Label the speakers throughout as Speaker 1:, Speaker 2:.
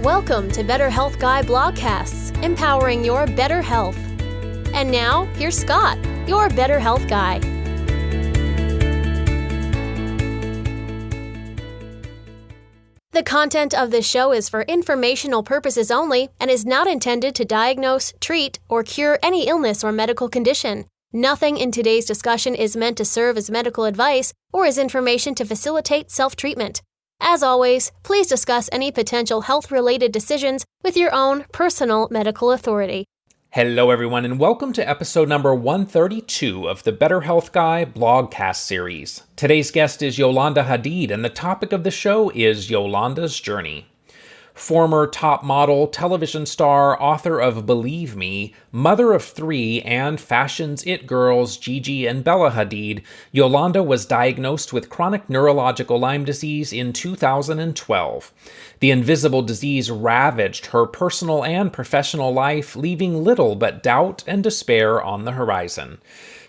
Speaker 1: Welcome to Better Health Guy Blogcasts, empowering your better health. And now, here's Scott, your Better Health Guy. The content of this show is for informational purposes only and is not intended to diagnose, treat, or cure any illness or medical condition. Nothing in today's discussion is meant to serve as medical advice or as information to facilitate self-treatment. As always, please discuss any potential health-related decisions with your own personal medical authority.
Speaker 2: Hello, everyone, and welcome to episode number 132 of the Better Health Guy blogcast series. Today's guest is Yolanda Hadid, and the topic of the show is Yolanda's journey. Former top model, television star, author of Believe Me, mother of three, and fashion's it girls Gigi and Bella Hadid, Yolanda was diagnosed with chronic neurological Lyme disease in 2012. The invisible disease ravaged her personal and professional life, leaving little but doubt and despair on the horizon.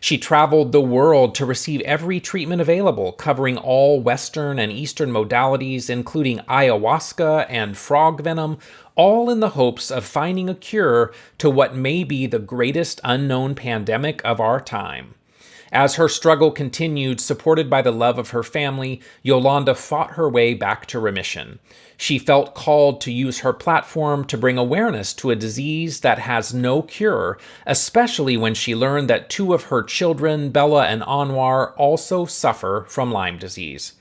Speaker 2: She traveled the world to receive every treatment available, covering all Western and Eastern modalities, including Ayahuasca and frog venom, all in the hopes of finding a cure to what may be the greatest unknown pandemic of our time. As her struggle continued, supported by the love of her family, Yolanda fought her way back to remission. She felt called to use her platform to bring awareness to a disease that has no cure, especially when she learned that two of her children, Bella and Anwar, also suffer from Lyme disease.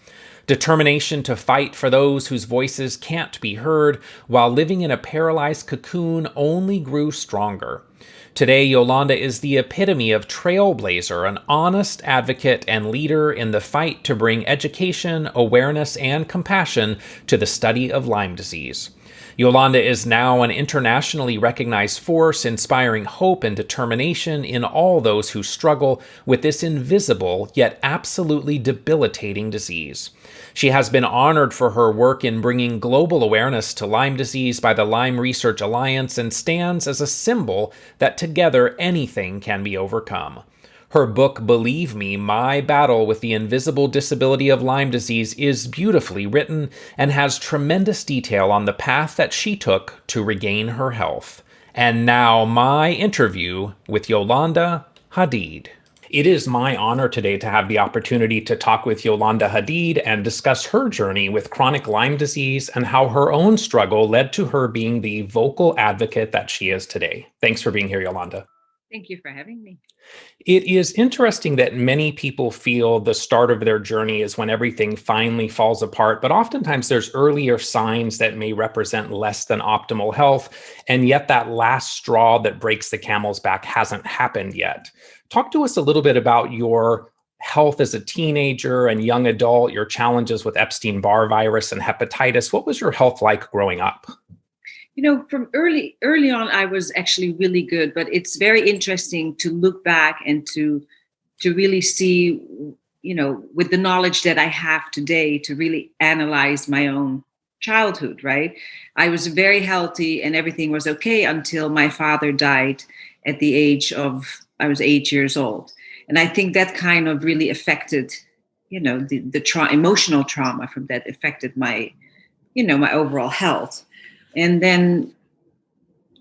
Speaker 2: Determination to fight for those whose voices can't be heard while living in a paralyzed cocoon only grew stronger. Today, Yolanda is the epitome of trailblazer, an honest advocate and leader in the fight to bring education, awareness, and compassion to the study of Lyme disease. Yolanda is now an internationally recognized force, inspiring hope and determination in all those who struggle with this invisible yet absolutely debilitating disease. She has been honored for her work in bringing global awareness to Lyme disease by the Lyme Research Alliance and stands as a symbol that together anything can be overcome. Her book, Believe Me, My Battle with the Invisible Disability of Lyme Disease, is beautifully written and has tremendous detail on the path that she took to regain her health. And now, my interview with Yolanda Hadid. It is my honor today to have the opportunity to talk with Yolanda Hadid and discuss her journey with chronic Lyme disease and how her own struggle led to her being the vocal advocate that she is today. Thanks for being here, Yolanda.
Speaker 3: Thank you for having me.
Speaker 2: It is interesting that many people feel the start of their journey is when everything finally falls apart, but oftentimes there's earlier signs that may represent less than optimal health, and yet that last straw that breaks the camel's back hasn't happened yet. Talk to us a little bit about your health as a teenager and young adult, your challenges with Epstein-Barr virus and hepatitis. What was your health like growing up?
Speaker 3: You know, from early on, I was actually really good, but it's very interesting to look back and to really see, you know, with the knowledge that I have today, to really analyze my own childhood, right? I was very healthy and everything was okay until my father died at the age of, I was 8 years old. And I think that kind of really affected, you know, the emotional trauma from that affected my, you know, my overall health. And then,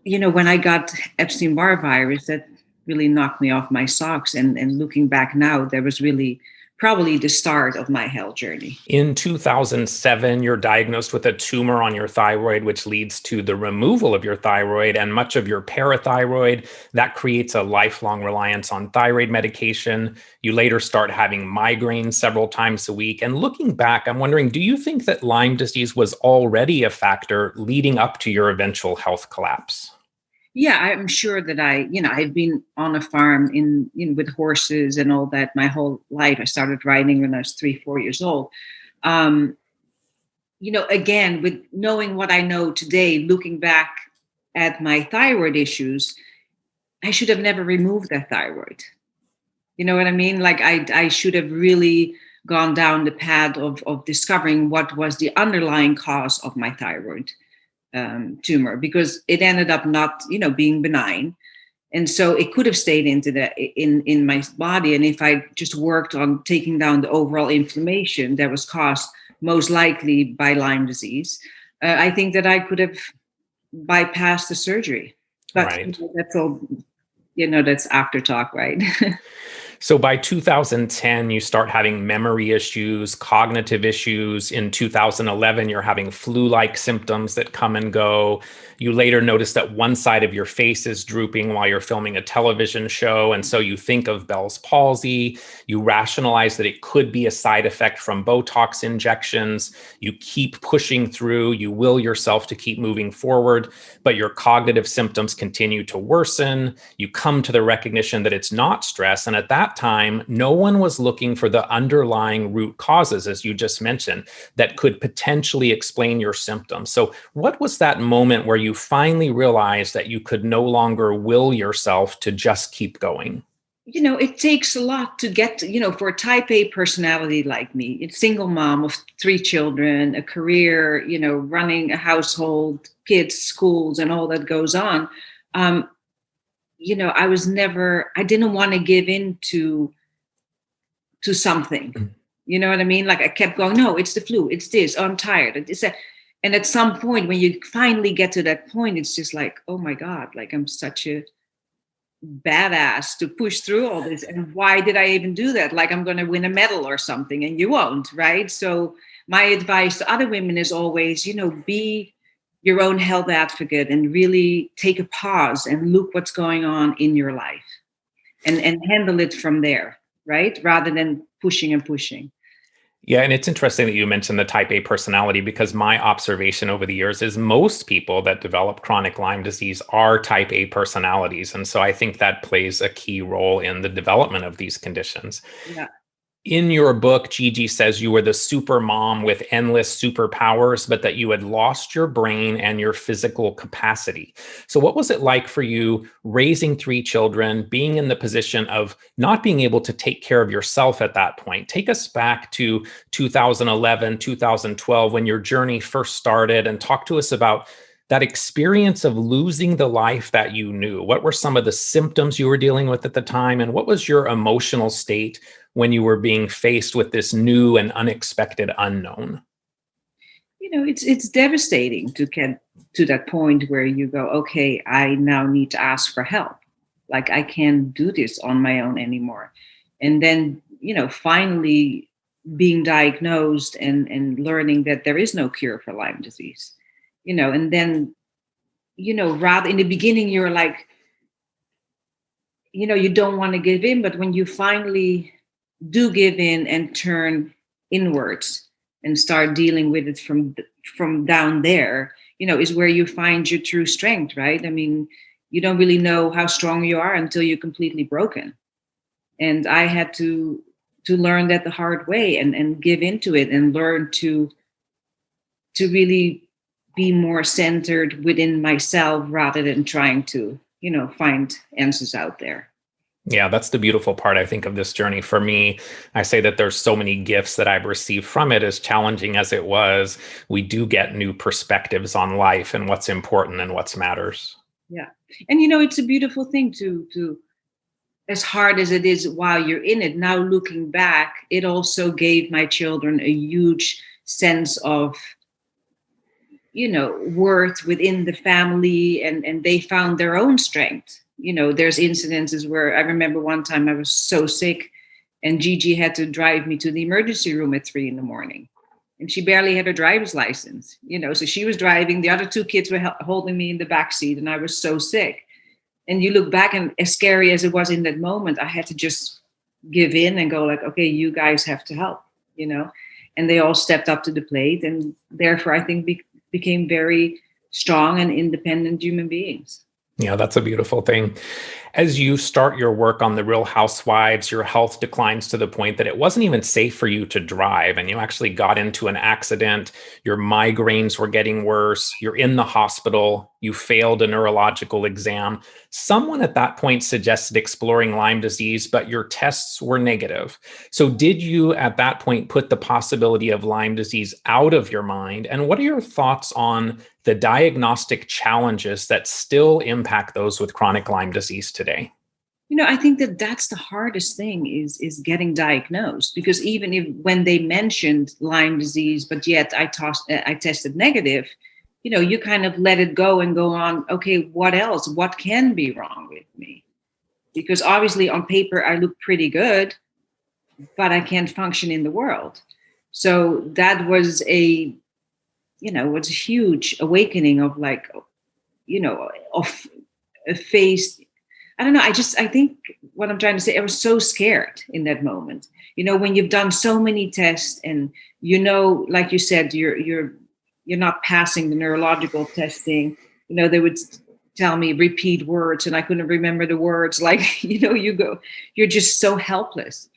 Speaker 3: you know, when I got Epstein-Barr virus, that really knocked me off my socks. And looking back now, that was really probably the start of my health journey.
Speaker 2: In 2007, you're diagnosed with a tumor on your thyroid, which leads to the removal of your thyroid and much of your parathyroid. That creates a lifelong reliance on thyroid medication. You later start having migraines several times a week. And looking back, I'm wondering, do you think that Lyme disease was already a factor leading up to your eventual health collapse?
Speaker 3: Yeah, I'm sure that I've been on a farm with horses and all that my whole life. I started riding when I was 3-4 years old. You know, again, with knowing what I know today, looking back at my thyroid issues, I should have never removed that thyroid. You know what I mean? Like I should have really gone down the path of discovering what was the underlying cause of my thyroid tumor, because it ended up not, you know, being benign. And so it could have stayed in my body. And if I just worked on taking down the overall inflammation that was caused most likely by Lyme disease, I think that I could have bypass the surgery. But
Speaker 2: Right.
Speaker 3: that's all, that's after talk, right?
Speaker 2: So by 2010, you start having memory issues, cognitive issues. In 2011, you're having flu-like symptoms that come and go. You later notice that one side of your face is drooping while you're filming a television show. And so you think of Bell's palsy. You rationalize that it could be a side effect from Botox injections. You keep pushing through. You will yourself to keep moving forward, but your cognitive symptoms continue to worsen. You come to the recognition that it's not stress. And at that time, no one was looking for the underlying root causes, as you just mentioned, that could potentially explain your symptoms. So what was that moment where you finally realized that you could no longer will yourself to just keep going?
Speaker 3: It takes a lot to get to, for a type A personality like me, it's single mom of 3 children, a career, running a household, kids, schools, and all that goes on. I didn't want to give in to something. You know what I mean? Like I kept going, no, it's the flu, it's this, oh, I'm tired. It's that. And at some point, when you finally get to that point, it's just like, oh my God, like I'm such a badass to push through all this. And why did I even do that? Like I'm going to win a medal or something, and you won't, right? So my advice to other women is always, be your own health advocate and really take a pause and look what's going on in your life and handle it from there, right? Rather than pushing and pushing.
Speaker 2: Yeah, and it's interesting that you mentioned the type A personality, because my observation over the years is most people that develop chronic Lyme disease are type A personalities. And so I think that plays a key role in the development of these conditions.
Speaker 3: Yeah.
Speaker 2: In your book, Gigi says you were the super mom with endless superpowers, but that you had lost your brain and your physical capacity. So what was it like for you raising 3 children, being in the position of not being able to take care of yourself at that point? Take us back to 2011, 2012, when your journey first started, and talk to us about that experience of losing the life that you knew. What were some of the symptoms you were dealing with at the time? And what was your emotional state when you were being faced with this new and unexpected unknown?
Speaker 3: It's devastating to get to that point where you go, okay, I now need to ask for help. Like I can't do this on my own anymore. And then, finally being diagnosed and learning that there is no cure for Lyme disease. And then, rather in the beginning, you're like, you don't want to give in, but when you finally do give in and turn inwards and start dealing with it from down there, is where you find your true strength, right? I mean, you don't really know how strong you are until you're completely broken. And I had to learn that the hard way and give into it and learn to really be more centered within myself rather than trying to, find answers out there.
Speaker 2: Yeah, that's the beautiful part, I think, of this journey. For me, I say that there's so many gifts that I've received from it. As challenging as it was, we do get new perspectives on life and what's important and what matters.
Speaker 3: Yeah. And, it's a beautiful thing to as hard as it is while you're in it, now looking back, it also gave my children a huge sense of, worth within the family, and they found their own strength. There's incidences where I remember one time I was so sick and Gigi had to drive me to the emergency room at 3 a.m. and she barely had her driver's license, so she was driving. The other 2 kids were holding me in the back seat, and I was so sick. And you look back, and as scary as it was in that moment, I had to just give in and go like, okay, you guys have to help, and they all stepped up to the plate. And therefore, I think became very strong and independent human beings.
Speaker 2: Yeah, that's a beautiful thing. As you start your work on The Real Housewives, your health declines to the point that it wasn't even safe for you to drive, and you actually got into an accident. Your migraines were getting worse. You're in the hospital. You failed a neurological exam. Someone at that point suggested exploring Lyme disease, but your tests were negative. So did you at that point put the possibility of Lyme disease out of your mind? And what are your thoughts on the diagnostic challenges that still impact those with chronic Lyme disease today?
Speaker 3: I think that's the hardest thing is getting diagnosed, because even if when they mentioned Lyme disease, but yet I tested negative, you kind of let it go and go on, okay, what else? What can be wrong with me? Because obviously on paper, I look pretty good, but I can't function in the world. So that was was a huge awakening of like, of a phase. I don't know. I think what I'm trying to say, I was so scared in that moment. When you've done so many tests and, like you said, you're not passing the neurological testing, they would tell me repeat words and I couldn't remember the words. Like, you're just so helpless.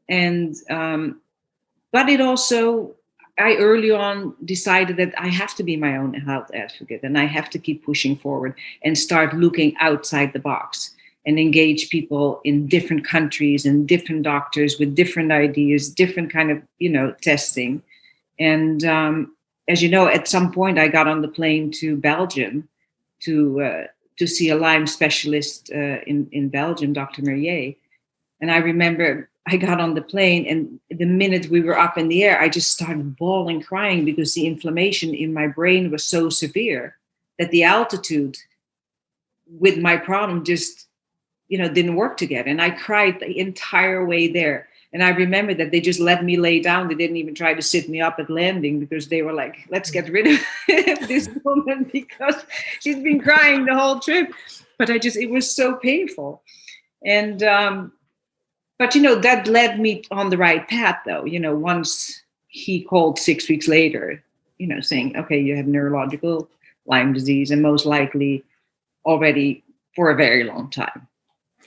Speaker 3: And, but it also, I early on decided that I have to be my own health advocate and I have to keep pushing forward and start looking outside the box and engage people in different countries and different doctors with different ideas, different kind of, testing. And as you know, at some point I got on the plane to Belgium to see a Lyme specialist in Belgium, Dr. Merier. And I remember I got on the plane and the minute we were up in the air, I just started bawling, crying because the inflammation in my brain was so severe that the altitude with my problem just, didn't work together. And I cried the entire way there. And I remember that they just let me lay down. They didn't even try to sit me up at landing because they were like, let's get rid of this woman because she's been crying the whole trip. But it was so painful. And, but, that led me on the right path, though. Once he called 6 weeks later, saying, okay, you have neurological Lyme disease and most likely already for a very long time.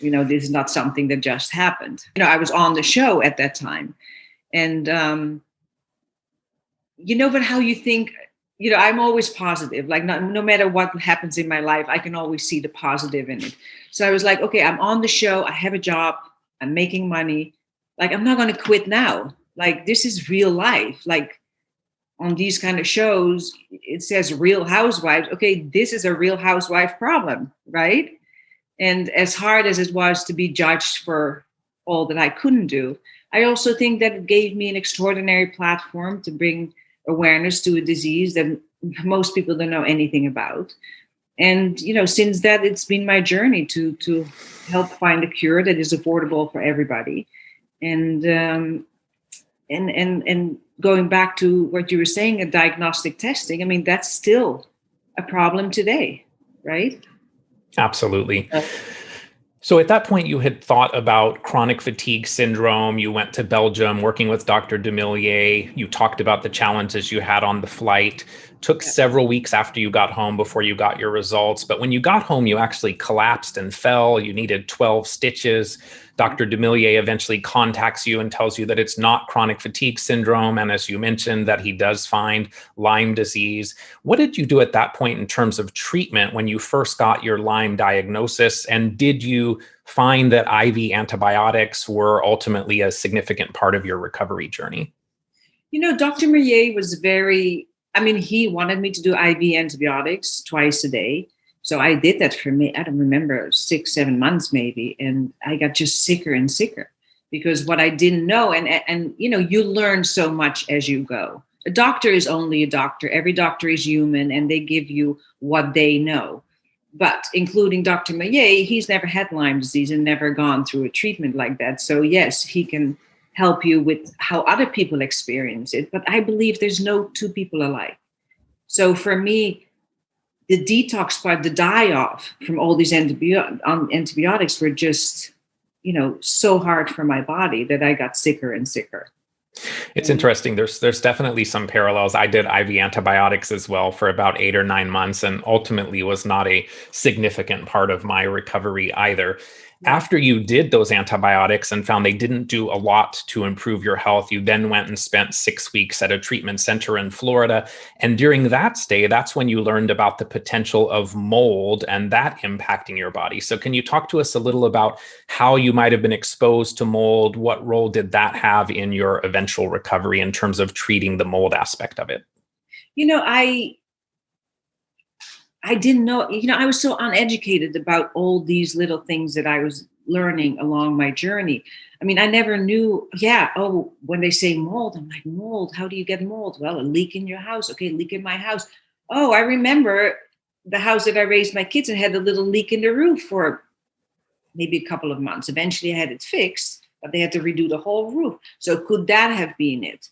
Speaker 3: This is not something that just happened. I was on the show at that time. And, but how you think, I'm always positive. Like no matter what happens in my life, I can always see the positive in it. So I was like, okay, I'm on the show. I have a job. I'm making money. Like, I'm not going to quit now. Like, this is real life. Like on these kind of shows, it says Real Housewives. Okay, this is a Real Housewife problem, right? And as hard as it was to be judged for all that I couldn't do, I also think that it gave me an extraordinary platform to bring awareness to a disease that most people don't know anything about. And, since that, it's been my journey to help find a cure that is affordable for everybody. And going back to what you were saying, a diagnostic testing, I mean, that's still a problem today, right?
Speaker 2: Absolutely. So at that point, you had thought about chronic fatigue syndrome. You went to Belgium working with Dr. Demillier. You talked about the challenges you had on the flight. Took several weeks after you got home before you got your results. But when you got home, you actually collapsed and fell. You needed 12 stitches. Dr. Demillier eventually contacts you and tells you that it's not chronic fatigue syndrome. And as you mentioned, that he does find Lyme disease. What did you do at that point in terms of treatment when you first got your Lyme diagnosis? And did you find that IV antibiotics were ultimately a significant part of your recovery journey?
Speaker 3: Dr. Merier was he wanted me to do IV antibiotics twice a day. So I did that for me. I don't remember 6-7 months maybe. And I got just sicker and sicker because what I didn't know. And you learn so much as you go. A doctor is only a doctor. Every doctor is human and they give you what they know. But including Dr. Merier, he's never had Lyme disease and never gone through a treatment like that. So yes, he can help you with how other people experience it. But I believe there's no two people alike. So for me, the detox part, the die-off from all these antibiotics were just, so hard for my body that I got sicker and sicker.
Speaker 2: It's interesting. There's definitely some parallels. I did IV antibiotics as well for about 8 or 9 months and ultimately was not a significant part of my recovery either. After you did those antibiotics and found they didn't do a lot to improve your health, you then went and spent 6 weeks at a treatment center in Florida. And during that stay, that's when you learned about the potential of mold and that impacting your body. So can you talk to us a little about how you might have been exposed to mold? What role did that have in your eventual recovery in terms of treating the mold aspect of it?
Speaker 3: I didn't know, I was so uneducated about all these little things that I was learning along my journey. I mean, I never knew, when they say mold, I'm like, mold, how do you get mold? Well, a leak in your house. Okay, leak in my house. Oh, I remember the house that I raised my kids in had a little leak in the roof for maybe a couple of months. Eventually I had it fixed, but they had to redo the whole roof. So could that have been it?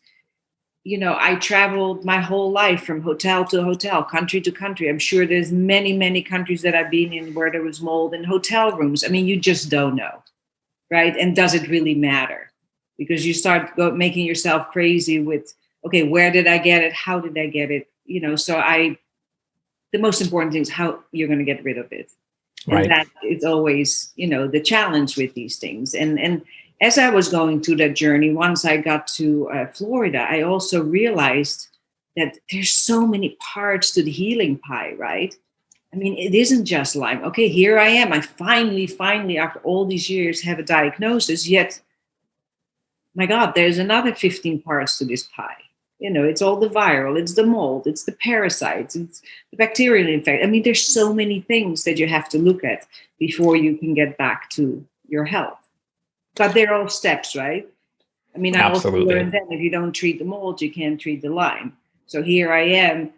Speaker 3: I traveled my whole life from hotel to hotel, country to country. I'm sure there's many, many countries that I've been in where there was mold in hotel rooms. I mean, you just don't know, right? And does it really matter? Because you start making yourself crazy with, okay, where did I get it? How did I get it? The most important thing is how you're going to get rid of it. And
Speaker 2: Right.
Speaker 3: that is always, the challenge with these things. And as I was going through that journey, once I got to Florida, I also realized that there's so many parts to the healing pie, right? I mean, it isn't just Lyme. Okay, here I am. I finally, after all these years, have a diagnosis. Yet, my God, there's another 15 parts to this pie. It's all the viral, it's the mold, it's the parasites, it's the bacterial infection. I mean, there's so many things that you have to look at before you can get back to your health. But they're all steps, right? I mean, I also
Speaker 2: Absolutely.
Speaker 3: learned that if you don't treat the mold, you can't treat the Lyme. So here I am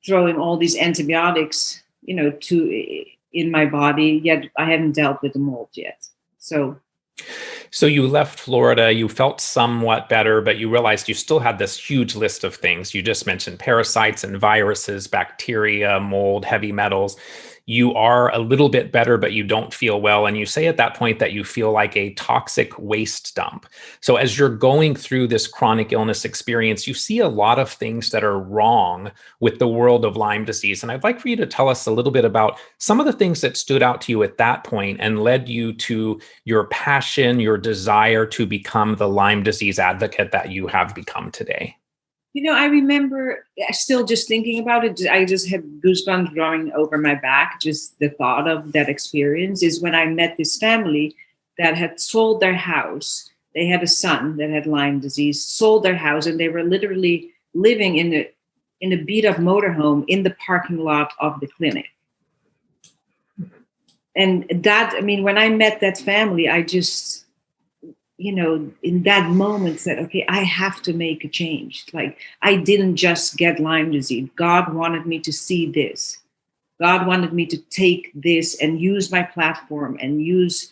Speaker 3: throwing all these antibiotics, in my body, yet I haven't dealt with the mold yet.
Speaker 2: So you left Florida, you felt somewhat better, but you realized you still had this huge list of things. You just mentioned parasites and viruses, bacteria, mold, heavy metals. You are a little bit better, but you don't feel well. And you say at that point that you feel like a toxic waste dump. So as you're going through this chronic illness experience, you see a lot of things that are wrong with the world of Lyme disease. And I'd like for you to tell us a little bit about some of the things that stood out to you at that point and led you to your passion, your desire to become the Lyme disease advocate that you have become today.
Speaker 3: I remember still just thinking about it. I just had goosebumps growing over my back. Just the thought of that experience is when I met this family that had sold their house. They had a son that had Lyme disease, sold their house, and they were literally living in a beat up motorhome in the parking lot of the clinic. And that, I mean, when I met that family, I just, in that moment said, okay, I have to make a change. Like, I didn't just get Lyme disease. God wanted me to see this. God wanted me to take this and use my platform and use,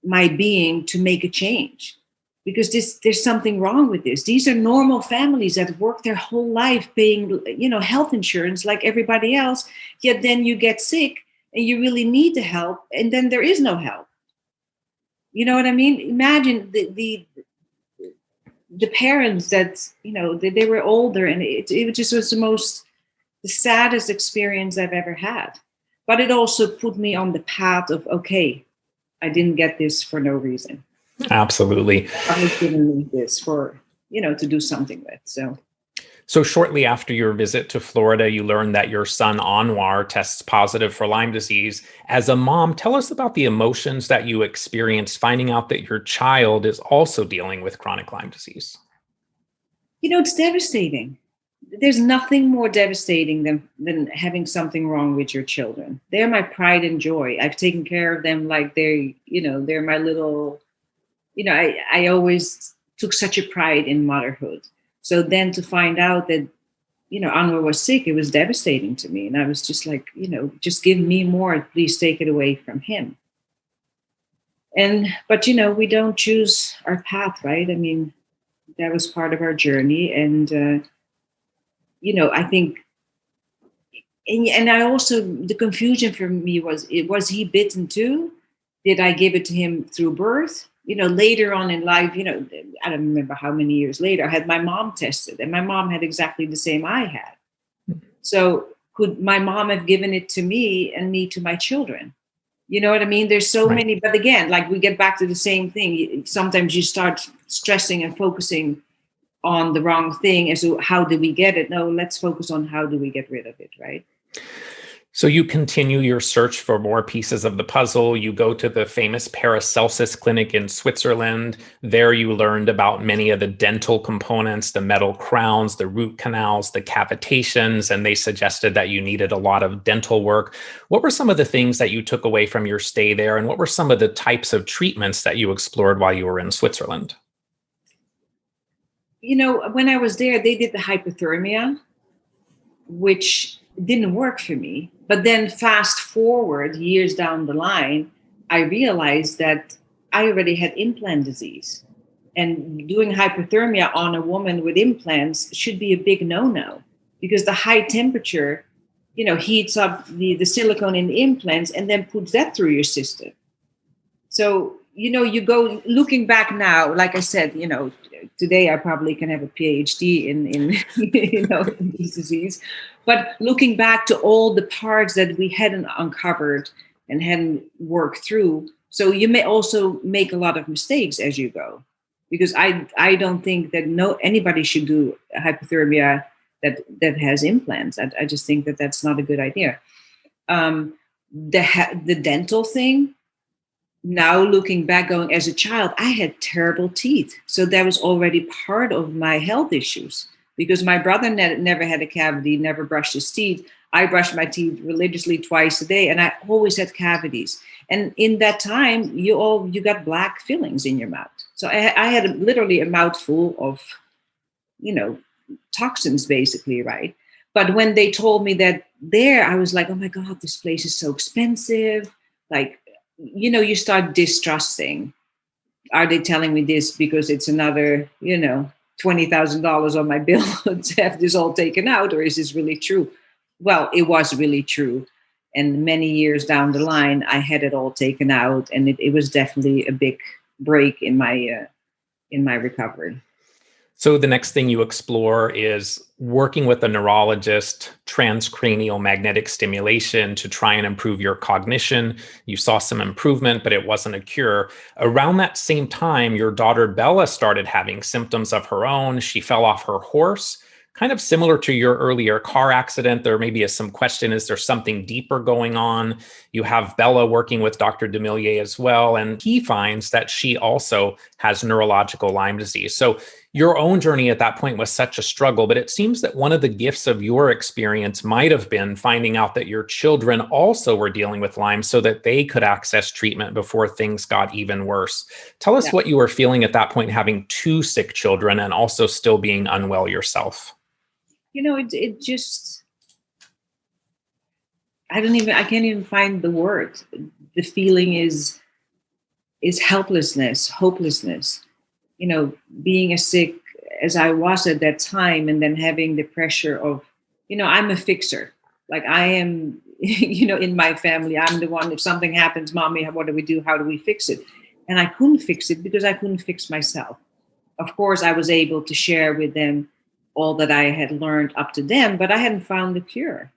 Speaker 3: my being to make a change. Because there's something wrong with this. These are normal families that work their whole life paying, health insurance like everybody else. Yet then you get sick and you really need the help, and then there is no help. You know what I mean? Imagine the parents that, they were older, and it just was the saddest experience I've ever had. But it also put me on the path of, okay, I didn't get this for no reason.
Speaker 2: Absolutely.
Speaker 3: I was given me this for, to do something with.
Speaker 2: So shortly after your visit to Florida, you learned that your son Anwar tests positive for Lyme disease. As a mom, tell us about the emotions that you experienced finding out that your child is also dealing with chronic Lyme disease.
Speaker 3: It's devastating. There's nothing more devastating than having something wrong with your children. They're my pride and joy. I've taken care of them like they're my little, I always took such a pride in motherhood. So then to find out that, Anwar was sick, it was devastating to me. And I was just like, just give me more, please take it away from him. But we don't choose our path, right? I mean, that was part of our journey. And, I think, and I also, the confusion for me was he bitten too? Did I give it to him through birth? Later on in life, I don't remember how many years later, I had my mom tested, and my mom had exactly the same I had. So could my mom have given it to me and me to my children? You know what I mean? There's so many, but again, like we get back to the same thing. Sometimes you start stressing and focusing on the wrong thing. And so how do we get it? No, let's focus on how do we get rid of it, right?
Speaker 2: So you continue your search for more pieces of the puzzle. You go to the famous Paracelsus clinic in Switzerland. There you learned about many of the dental components, the metal crowns, the root canals, the cavitations, and they suggested that you needed a lot of dental work. What were some of the things that you took away from your stay there? And what were some of the types of treatments that you explored while you were in Switzerland?
Speaker 3: When I was there, they did the hypothermia, which didn't work for me. But then fast forward years down the line, I realized that I already had implant disease. And doing hypothermia on a woman with implants should be a big no-no, because the high temperature, heats up the silicone in the implants and then puts that through your system. So, you go looking back now, like I said, today I probably can have a PhD in this disease. But looking back to all the parts that we hadn't uncovered and hadn't worked through, so you may also make a lot of mistakes as you go, because I don't think that anybody should do hypothermia that has implants. I just think that that's not a good idea. The dental thing. Now looking back, going as a child, I had terrible teeth. So that was already part of my health issues, because my brother never had a cavity, never brushed his teeth. I brushed my teeth religiously twice a day, and I always had cavities. And in that time, you got black fillings in your mouth. So I had literally a mouthful of, toxins, basically, right? But when they told me that I was like, oh my God, this place is so expensive. Like, you start distrusting. Are they telling me this because it's another, $20,000 on my bill to have this all taken out, or is this really true? Well, it was really true. And many years down the line, I had it all taken out, and it was definitely a big break in my recovery.
Speaker 2: So the next thing you explore is working with a neurologist, transcranial magnetic stimulation to try and improve your cognition. You saw some improvement, but it wasn't a cure. Around that same time, your daughter Bella started having symptoms of her own. She fell off her horse, kind of similar to your earlier car accident. There maybe is some question, is there something deeper going on? You have Bella working with Dr. Demillier as well, and he finds that she also has neurological Lyme disease. So your own journey at that point was such a struggle, but it seems that one of the gifts of your experience might have been finding out that your children also were dealing with Lyme so that they could access treatment before things got even worse. Tell us what you were feeling at that point, having two sick children and also still being unwell yourself.
Speaker 3: It just, I can't even find the word. The feeling is helplessness, hopelessness. Being as sick as I was at that time, and then having the pressure of, I'm a fixer. Like I am, in my family, I'm the one, if something happens, mommy, what do we do? How do we fix it? And I couldn't fix it because I couldn't fix myself. Of course, I was able to share with them all that I had learned up to then, but I hadn't found the cure.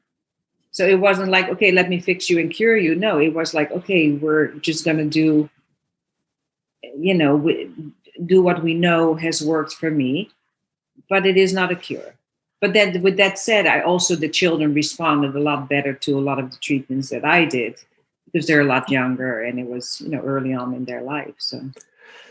Speaker 3: So it wasn't like, okay, let me fix you and cure you. No, it was like, okay, we're just going to do, do what we know has worked for me, but it is not a cure. But then with that said, the children responded a lot better to a lot of the treatments that I did, because they're a lot younger and it was, early on in their life.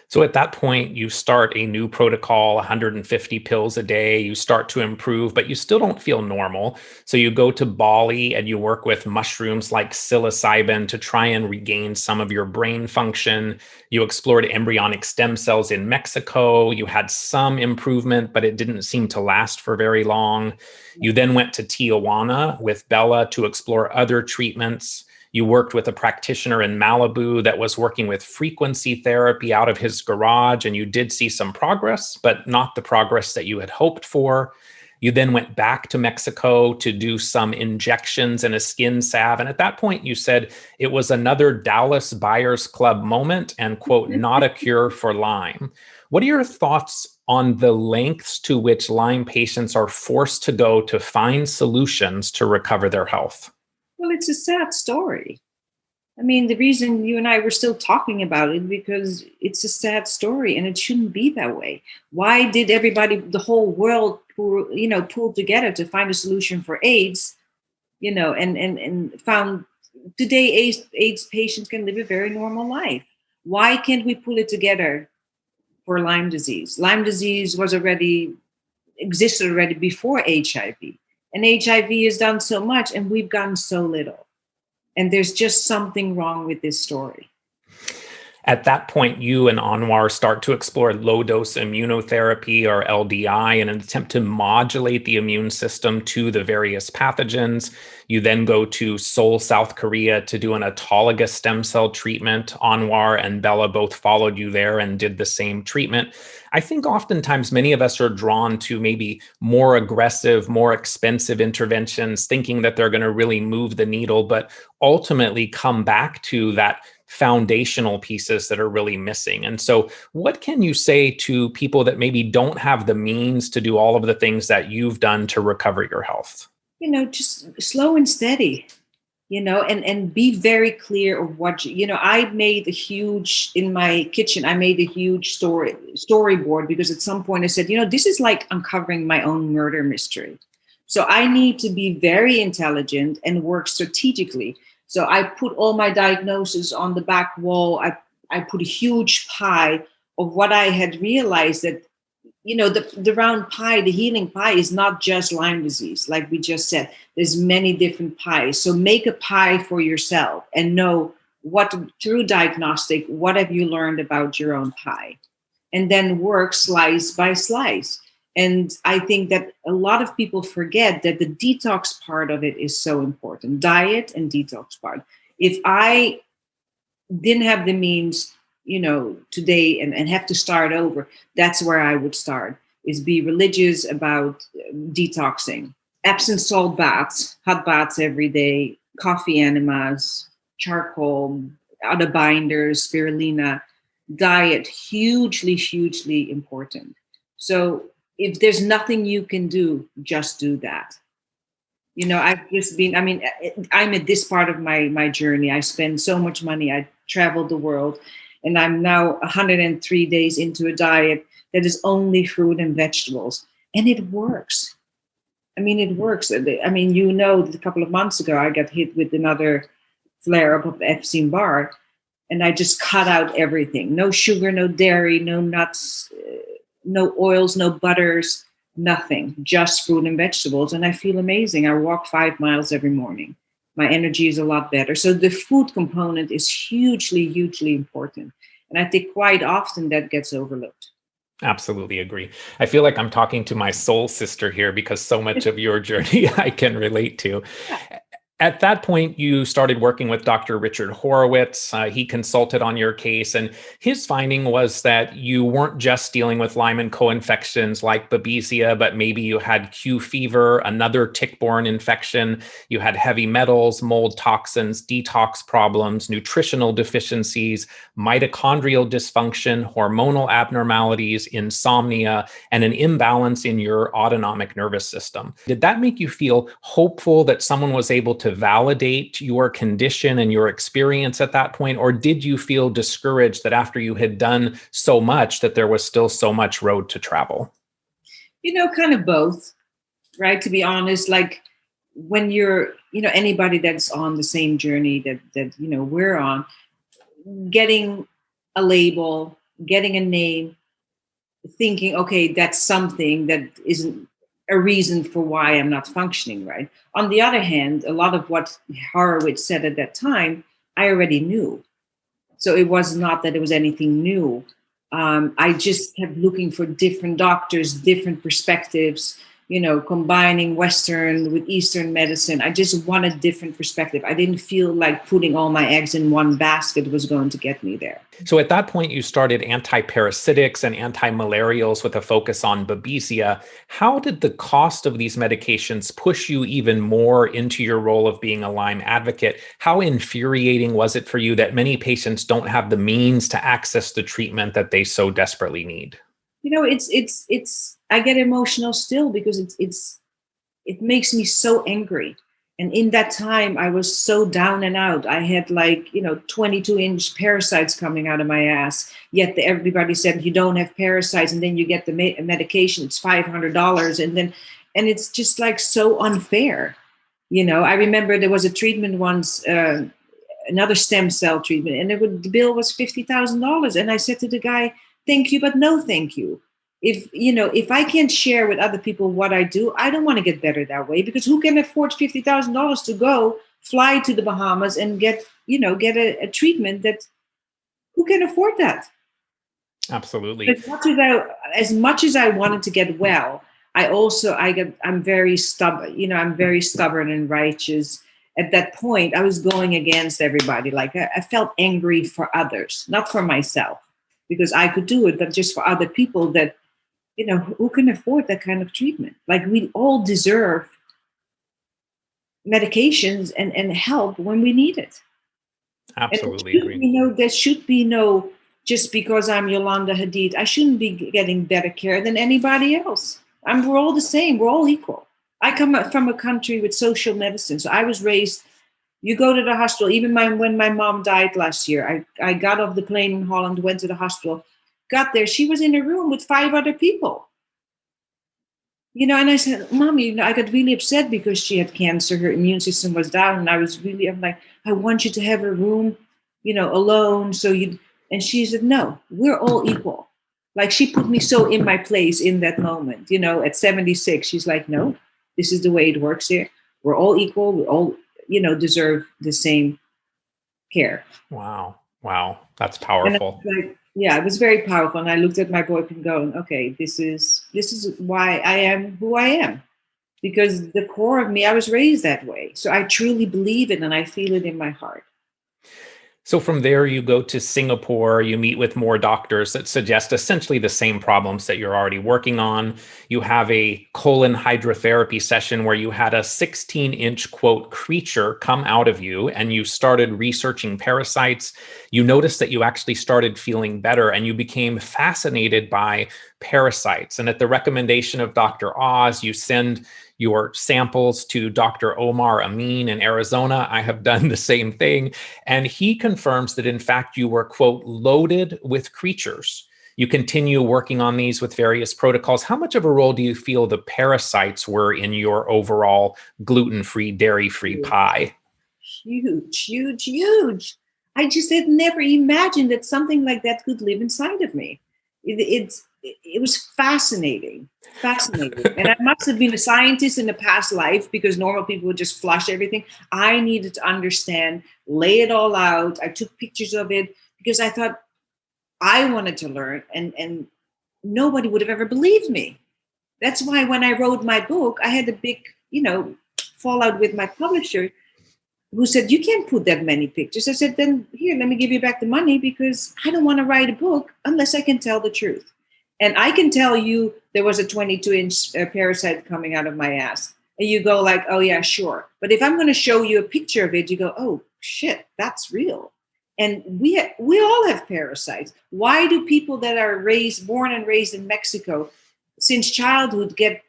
Speaker 2: So at that point, you start a new protocol, 150 pills a day, you start to improve, but you still don't feel normal. So you go to Bali and you work with mushrooms like psilocybin to try and regain some of your brain function. You explored embryonic stem cells in Mexico. You had some improvement, but it didn't seem to last for very long. You then went to Tijuana with Bella to explore other treatments. You worked with a practitioner in Malibu that was working with frequency therapy out of his garage, and you did see some progress, but not the progress that you had hoped for. You then went back to Mexico to do some injections and a skin salve. And at that point, you said it was another Dallas Buyers Club moment and, quote, not a cure for Lyme. What are your thoughts on the lengths to which Lyme patients are forced to go to find solutions to recover their health?
Speaker 3: Well, it's a sad story. I mean, the reason you and I were still talking about it, because it's a sad story and it shouldn't be that way. Why did everybody, the whole world, pull together to find a solution for AIDS, and found today AIDS patients can live a very normal life. Why can't we pull it together for Lyme disease? Lyme disease existed already before HIV. And HIV has done so much, and we've gotten so little. And there's just something wrong with this story.
Speaker 2: At that point, you and Anwar start to explore low-dose immunotherapy, or LDI, in an attempt to modulate the immune system to the various pathogens. You then go to Seoul, South Korea to do an autologous stem cell treatment. Anwar and Bella both followed you there and did the same treatment. I think oftentimes many of us are drawn to maybe more aggressive, more expensive interventions, thinking that they're going to really move the needle, but ultimately come back to that foundational pieces that are really missing. And so what can you say to people that maybe don't have the means to do all of the things that you've done to recover your health?
Speaker 3: Just slow and steady, and be very clear of what I made in my kitchen, I made a huge storyboard, because at some point I said, this is like uncovering my own murder mystery. So I need to be very intelligent and work strategically. So I put all my diagnoses on the back wall. I put a huge pie of what I had realized, that the round pie, the healing pie, is not just Lyme disease. Like we just said, there's many different pies. So make a pie for yourself and know through diagnostic, what have you learned about your own pie? And then work slice by slice. And I think that a lot of people forget that the detox part of it is so important. Diet and detox part. If I didn't have the means today and have to start over, that's where I would start, is be religious about detoxing. Epsom salt baths, hot baths every day, coffee enemas, charcoal, other binders, spirulina, diet, hugely, hugely important. So if there's nothing you can do, just do that. I've just been, I'm at this part of my journey. I spend so much money. I traveled the world. And I'm now 103 days into a diet that is only fruit and vegetables. And it works. It works. A couple of months ago, I got hit with another flare-up of Epstein-Barr. And I just cut out everything. No sugar, no dairy, no nuts, no oils, no butters, nothing. Just fruit and vegetables. And I feel amazing. I walk 5 miles every morning. My energy is a lot better. So the food component is hugely, hugely important. And I think quite often that gets overlooked.
Speaker 2: Absolutely agree. I feel like I'm talking to my soul sister here, because so much of your journey I can relate to.
Speaker 3: Yeah.
Speaker 2: At that point, you started working with Dr. Richard Horowitz. He consulted on your case, and his finding was that you weren't just dealing with Lyme and co-infections like Babesia, but maybe you had Q fever, another tick-borne infection. You had heavy metals, mold toxins, detox problems, nutritional deficiencies, mitochondrial dysfunction, hormonal abnormalities, insomnia, and an imbalance in your autonomic nervous system. Did that make you feel hopeful that someone was able to validate your condition and your experience at that point? Or did you feel discouraged that after you had done so much, that there was still so much road to travel?
Speaker 3: Kind of both, right? To be honest, like when you're, anybody that's on the same journey that we're on, getting a label, getting a name, thinking, okay, that's something that isn't a reason for why I'm not functioning right. On the other hand, a lot of what Horowitz said at that time, I already knew. So it was not that it was anything new. I just kept looking for different doctors, different perspectives, combining Western with Eastern medicine. I just wanted different perspective. I didn't feel like putting all my eggs in one basket was going to get me there.
Speaker 2: So at that point, you started antiparasitics and antimalarials with a focus on Babesia. How did the cost of these medications push you even more into your role of being a Lyme advocate? How infuriating was it for you that many patients don't have the means to access the treatment that they so desperately need?
Speaker 3: It's I get emotional still, because it makes me so angry. And in that time, I was so down and out. I had 22-inch parasites coming out of my ass. Yet everybody said, you don't have parasites. And then you get the medication, it's $500. And it's just like so unfair. I remember there was a treatment once, another stem cell treatment, and the bill was $50,000. And I said to the guy, thank you, but no thank you. If I can't share with other people what I do, I don't want to get better that way, because who can afford $50,000 to go fly to the Bahamas and get a treatment that Who can afford that?
Speaker 2: Absolutely.
Speaker 3: As much as I wanted to get well, I'm very stubborn. I'm very stubborn and righteous. At that point, I was going against everybody. Like I felt angry for others, not for myself, because I could do it, but just for other people that, who can afford that kind of treatment? Like we all deserve medications and help when we need it.
Speaker 2: Absolutely agree.
Speaker 3: There should be no, just because I'm Yolanda Hadid, I shouldn't be getting better care than anybody else. We're all the same. We're all equal. I come from a country with social medicine. So I was raised, you go to the hospital, even when my mom died last year, I got off the plane in Holland, went to the hospital, got there. She was in a room with 5 other people. And I said, Mommy, I got really upset because she had cancer. Her immune system was down. And I'm like, I want you to have a room, alone. And she said, no, we're all equal. Like she put me so in my place in that moment, at 76, she's like, no, this is the way it works here. We're all equal. We all, deserve the same care.
Speaker 2: Wow. That's powerful.
Speaker 3: Yeah, it was very powerful. And I looked at my boyfriend going, okay, this is why I am who I am. Because the core of me, I was raised that way. So I truly believe it and I feel it in my heart.
Speaker 2: So from there, you go to Singapore, you meet with more doctors that suggest essentially the same problems that you're already working on. You have a colon hydrotherapy session where you had a 16-inch, quote, creature come out of you and you started researching parasites. You noticed that you actually started feeling better and you became fascinated by parasites. And at the recommendation of Dr. Oz, you send your samples to Dr. Omar Amin in Arizona. I have done the same thing. And he confirms that, in fact, you were, quote, loaded with creatures. You continue working on these with various protocols. How much of a role do you feel the parasites were in your overall gluten-free, dairy-free pie?
Speaker 3: Huge. I just had never imagined that something like that could live inside of me. It was fascinating. And I must have been a scientist in a past life because normal people would just flush everything. I needed to understand, lay it all out. I took pictures of it because I thought I wanted to learn and nobody would have ever believed me. That's why when I wrote my book, I had a big, fallout with my publisher who said, you can't put that many pictures. I said, then here, let me give you back the money because I don't want to write a book unless I can tell the truth. And I can tell you there was a 22-inch parasite coming out of my ass. And you go like, oh yeah, sure. But if I'm going to show you a picture of it, you go, oh shit, that's real. And we all have parasites. Why do people that are born and raised in Mexico since childhood get,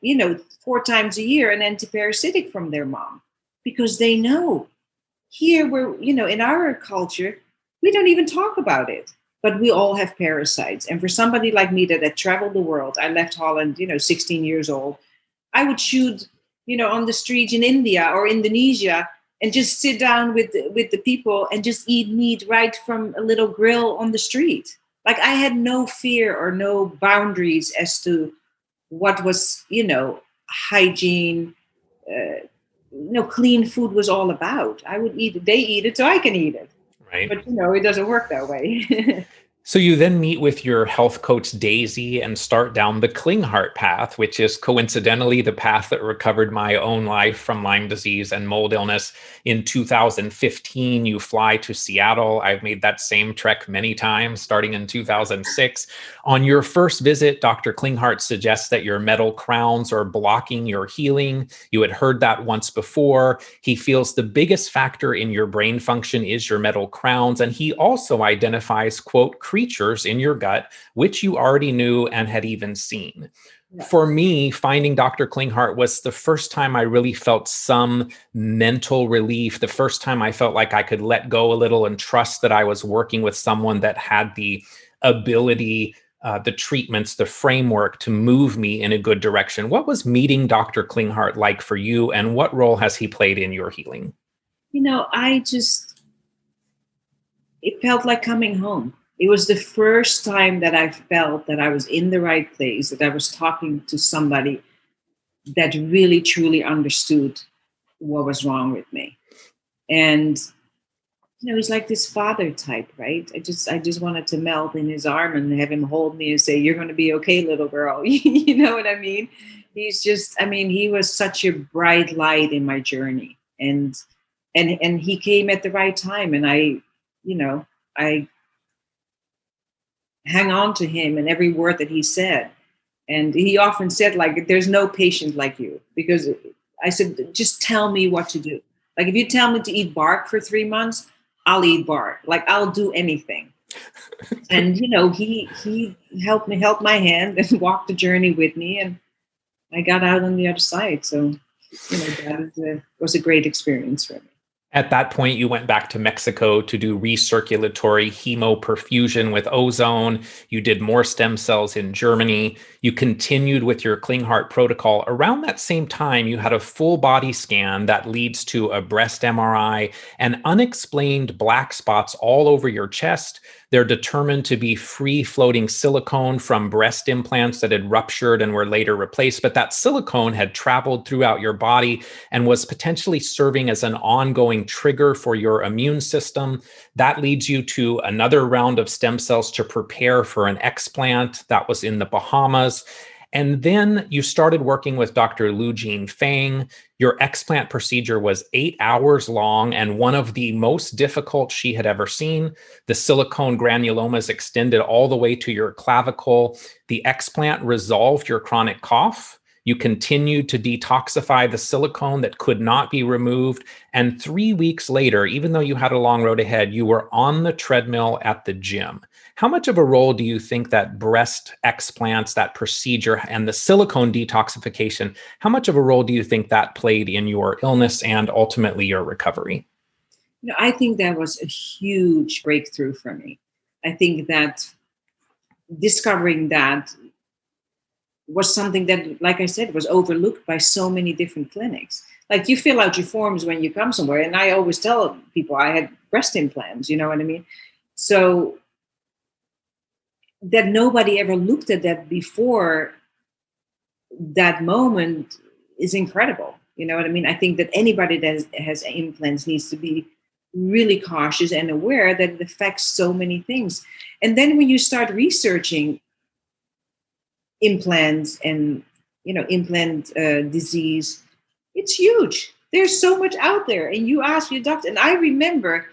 Speaker 3: 4 times a year an antiparasitic from their mom? Because they know. Here we're, in our culture, we don't even talk about it. But we all have parasites. And for somebody like me that had traveled the world, I left Holland, 16 years old. I would shoot, on the streets in India or Indonesia and just sit down with the people and just eat meat right from a little grill on the street. Like I had no fear or no boundaries as to what was, hygiene, clean food was all about. I would eat it. They eat it, so I can eat it.
Speaker 2: Right.
Speaker 3: But, it doesn't work that way.
Speaker 2: So you then meet with your health coach, Daisy, and start down the Klinghart path, which is coincidentally the path that recovered my own life from Lyme disease and mold illness. In 2015, you fly to Seattle. I've made that same trek many times, starting in 2006. On your first visit, Dr. Klinghart suggests that your metal crowns are blocking your healing. You had heard that once before. He feels the biggest factor in your brain function is your metal crowns. And he also identifies, quote, creatures in your gut, which you already knew and had even seen. Yeah. For me, finding Dr. Klinghart was the first time I really felt some mental relief, the first time I felt like I could let go a little and trust that I was working with someone that had the ability, the treatments, the framework to move me in a good direction. What was meeting Dr. Klinghart like for you, and what role has he played in your healing?
Speaker 3: It felt like coming home. It was the first time that I felt that I was in the right place, that I was talking to somebody that really, truly understood what was wrong with me. And, he's like this father type, right? I just wanted to melt in his arm and have him hold me and say, "You're going to be okay, little girl." You know what I mean? He was such a bright light in my journey, and he came at the right time, and I hang on to him and every word that he said. And he often said, like, "There's no patient like you," because I said, "Just tell me what to do. Like, if you tell me to eat bark for 3 months, I'll eat bark. Like, I'll do anything." And he helped my hand and walked the journey with me, and I got out on the other side. So that was a great experience for me.
Speaker 2: At that point, you went back to Mexico to do recirculatory hemoperfusion with ozone. You did more stem cells in Germany. You continued with your Klinghart protocol. Around that same time, you had a full body scan that leads to a breast MRI and unexplained black spots all over your chest. They're determined to be free-floating silicone from breast implants that had ruptured and were later replaced. But that silicone had traveled throughout your body and was potentially serving as an ongoing trigger for your immune system. That leads you to another round of stem cells to prepare for an explant. That was in the Bahamas. And then you started working with Dr. Lu Jin Fang. Your explant procedure was 8 hours long and one of the most difficult she had ever seen. The silicone granulomas extended all the way to your clavicle. The explant resolved your chronic cough. You continued to detoxify the silicone that could not be removed. And 3 weeks later, even though you had a long road ahead, you were on the treadmill at the gym. How much of a role do you think that breast explants, that procedure, and the silicone detoxification, how much of a role do you think that played in your illness and ultimately your recovery?
Speaker 3: I think that was a huge breakthrough for me. I think that discovering that was something that, like I said, was overlooked by so many different clinics. Like, you fill out your forms when you come somewhere, and I always tell people I had breast implants, you know what I mean? So that nobody ever looked at that before that moment is incredible. You know what I mean? I think that anybody that has implants needs to be really cautious and aware that it affects so many things. And then when you start researching implants and implant disease, it's huge. There's so much out there, and you ask your doctor. And I remember,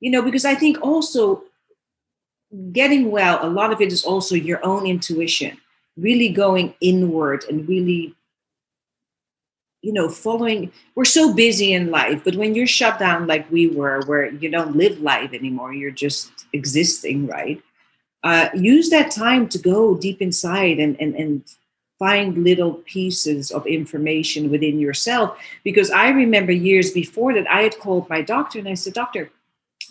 Speaker 3: because I think also getting well, a lot of it is also your own intuition, really going inward and really following. We're so busy in life, but when you're shut down like we were, where you don't live life anymore, you're just existing, right? Use that time to go deep inside and find little pieces of information within yourself. Because I remember years before that, I had called my doctor and I said, "Doctor,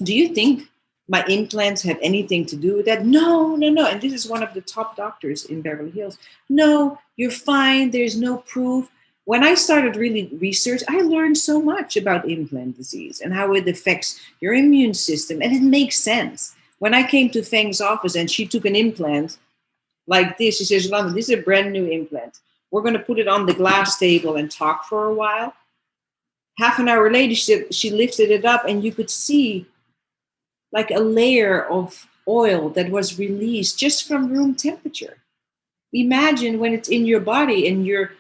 Speaker 3: do you think my implants have anything to do with that?" No. And this is one of the top doctors in Beverly Hills. "No, you're fine. There's no proof." When I started really research, I learned so much about implant disease and how it affects your immune system. And it makes sense. When I came to Feng's office and she took an implant like this, she says, "Yolanda, this is a brand new implant. We're going to put it on the glass table and talk for a while." Half an hour later, she lifted it up and you could see like a layer of oil that was released just from room temperature. Imagine when it's in your body and you're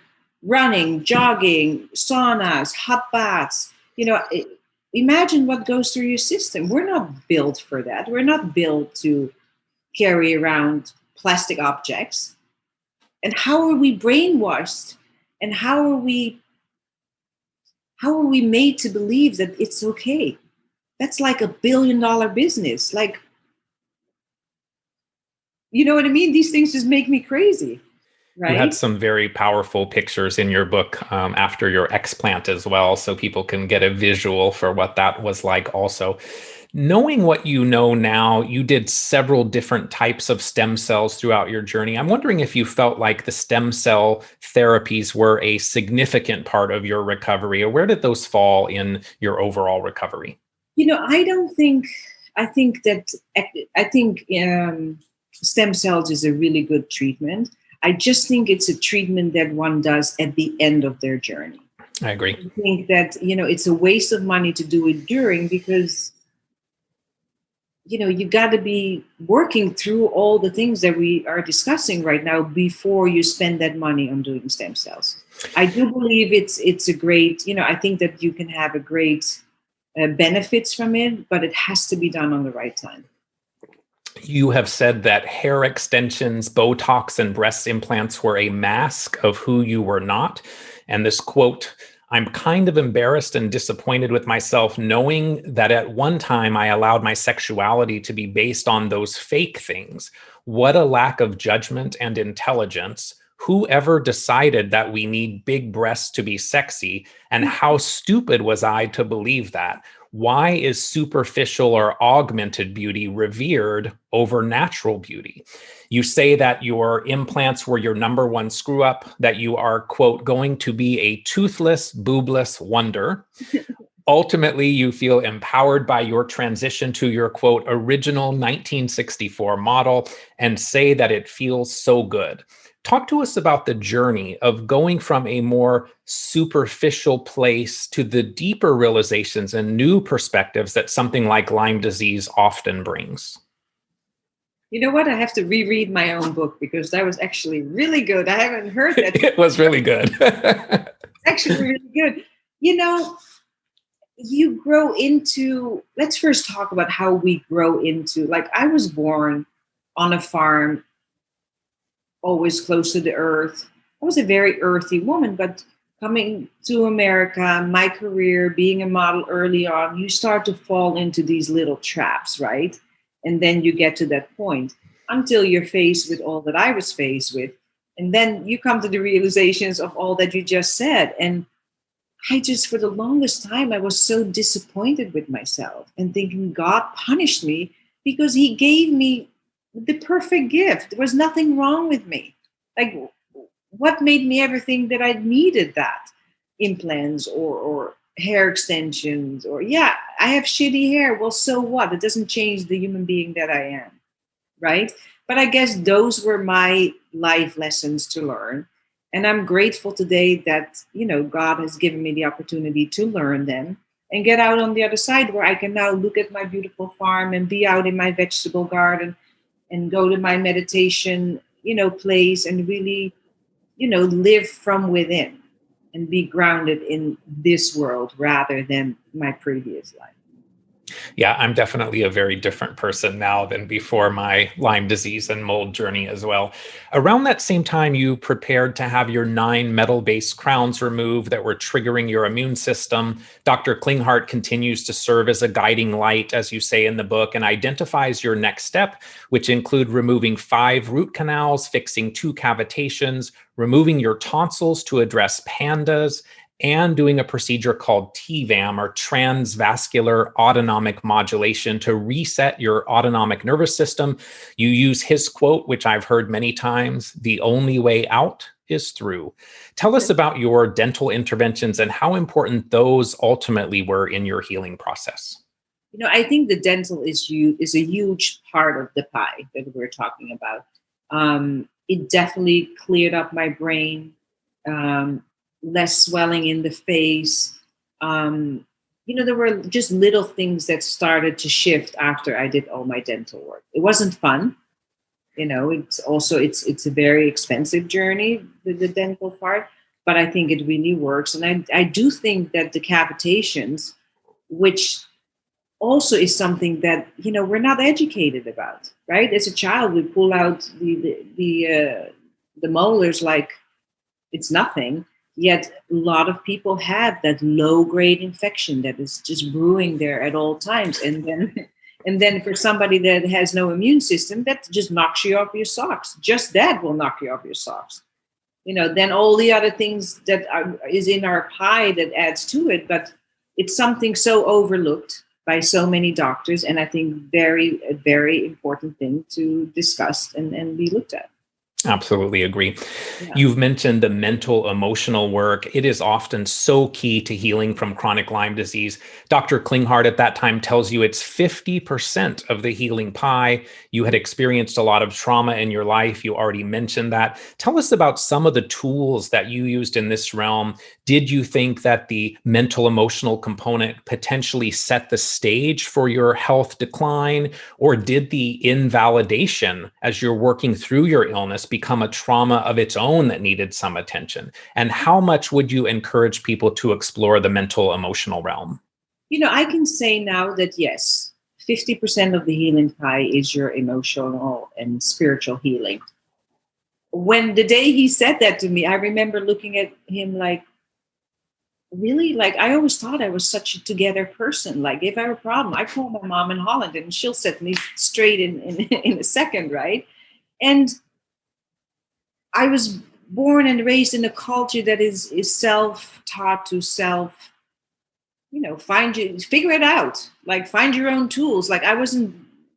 Speaker 3: running, jogging, saunas, hot baths, imagine what goes through your system. We're not built for that. We're not built to carry around plastic objects. And how are we brainwashed? And how are we made to believe that it's okay? That's like $1 billion business. Like, you know what I mean? These things just make me crazy. Right?
Speaker 2: You had some very powerful pictures in your book after your explant as well, so people can get a visual for what that was like also. Knowing what you know now, you did several different types of stem cells throughout your journey. I'm wondering if you felt like the stem cell therapies were a significant part of your recovery, or where did those fall in your overall recovery?
Speaker 3: I don't think, I think stem cells is a really good treatment. I just think it's a treatment that one does at the end of their journey.
Speaker 2: I agree.
Speaker 3: I think that, it's a waste of money to do it during, because you got to be working through all the things that we are discussing right now before you spend that money on doing stem cells. I do believe it's a great, I think that you can have a great benefits from it, but it has to be done on the right time.
Speaker 2: You have said that hair extensions, Botox, and breast implants were a mask of who you were not. And this quote, "I'm kind of embarrassed and disappointed with myself knowing that at one time I allowed my sexuality to be based on those fake things. What a lack of judgment and intelligence. Whoever decided that we need big breasts to be sexy? And how stupid was I to believe that? Why is superficial or augmented beauty revered over natural beauty?" You say that your implants were your number one screw up, that you are, quote, "going to be a toothless, boobless wonder." Ultimately, you feel empowered by your transition to your, quote, "original 1964 model," and say that it feels so good. Talk to us about the journey of going from a more superficial place to the deeper realizations and new perspectives that something like Lyme disease often brings.
Speaker 3: You know what? I have to reread my own book because that was actually really good. I haven't heard that.
Speaker 2: It was really good.
Speaker 3: Actually really good. You grow into, let's first talk about how we grow into, like, I was born on a farm, always close to the earth. I was a very earthy woman, but coming to America, my career, being a model early on, you start to fall into these little traps, right? And then you get to that point until you're faced with all that I was faced with. And then you come to the realizations of all that you just said. And I just, for the longest time, I was so disappointed with myself and thinking God punished me because he gave me the perfect gift. There was nothing wrong with me. Like, what made me ever think that I needed that? Implants or hair extensions, or I have shitty hair. Well, so what? It doesn't change the human being that I am, right? But I guess those were my life lessons to learn. And I'm grateful today that, God has given me the opportunity to learn them and get out on the other side where I can now look at my beautiful farm and be out in my vegetable garden and go to my meditation, place and really, live from within and be grounded in this world rather than my previous life.
Speaker 2: Yeah, I'm definitely a very different person now than before my Lyme disease and mold journey as well. Around that same time, you prepared to have your 9 metal-based crowns removed that were triggering your immune system. Dr. Klinghart continues to serve as a guiding light, as you say in the book, and identifies your next step, which include removing 5 root canals, fixing 2 cavitations, removing your tonsils to address pandas, and doing a procedure called TVAM, or transvascular autonomic modulation, to reset your autonomic nervous system. You use his quote, which I've heard many times: "The only way out is through." Tell us about your dental interventions and how important those ultimately were in your healing process.
Speaker 3: I think the dental is a huge part of the pie that we're talking about. It definitely cleared up my brain. Less swelling in the face. There were just little things that started to shift after I did all my dental work. It wasn't fun. It's a very expensive journey with the dental part, but I think it really works. And I do think that the cavitations, which also is something that, we're not educated about, right? As a child, we pull out the molars like it's nothing. Yet a lot of people have that low-grade infection that is just brewing there at all times. And then for somebody that has no immune system, that just knocks you off your socks. Just that will knock you off your socks. Then all the other things that is in our pie that adds to it. But it's something so overlooked by so many doctors. And I think a very important thing to discuss and be looked at.
Speaker 2: Absolutely agree.
Speaker 3: Yeah.
Speaker 2: You've mentioned the mental, emotional work. It is often so key to healing from chronic Lyme disease. Dr. Klinghart at that time tells you it's 50% of the healing pie. You had experienced a lot of trauma in your life. You already mentioned that. Tell us about some of the tools that you used in this realm Did you think that the mental emotional component potentially set the stage for your health decline? Or did the invalidation as you're working through your illness become a trauma of its own that needed some attention? And how much would you encourage people to explore the mental emotional realm?
Speaker 3: I can say now that yes, 50% of the healing pie is your emotional and spiritual healing. When the day he said that to me, I remember looking at him like, really? Like, I always thought I was such a together person. Like, if I have a problem, I call my mom in Holland and she'll set me straight in a second, right? And I was born and raised in a culture that is self-taught to self, figure it out. Like, find your own tools. Like, I wasn't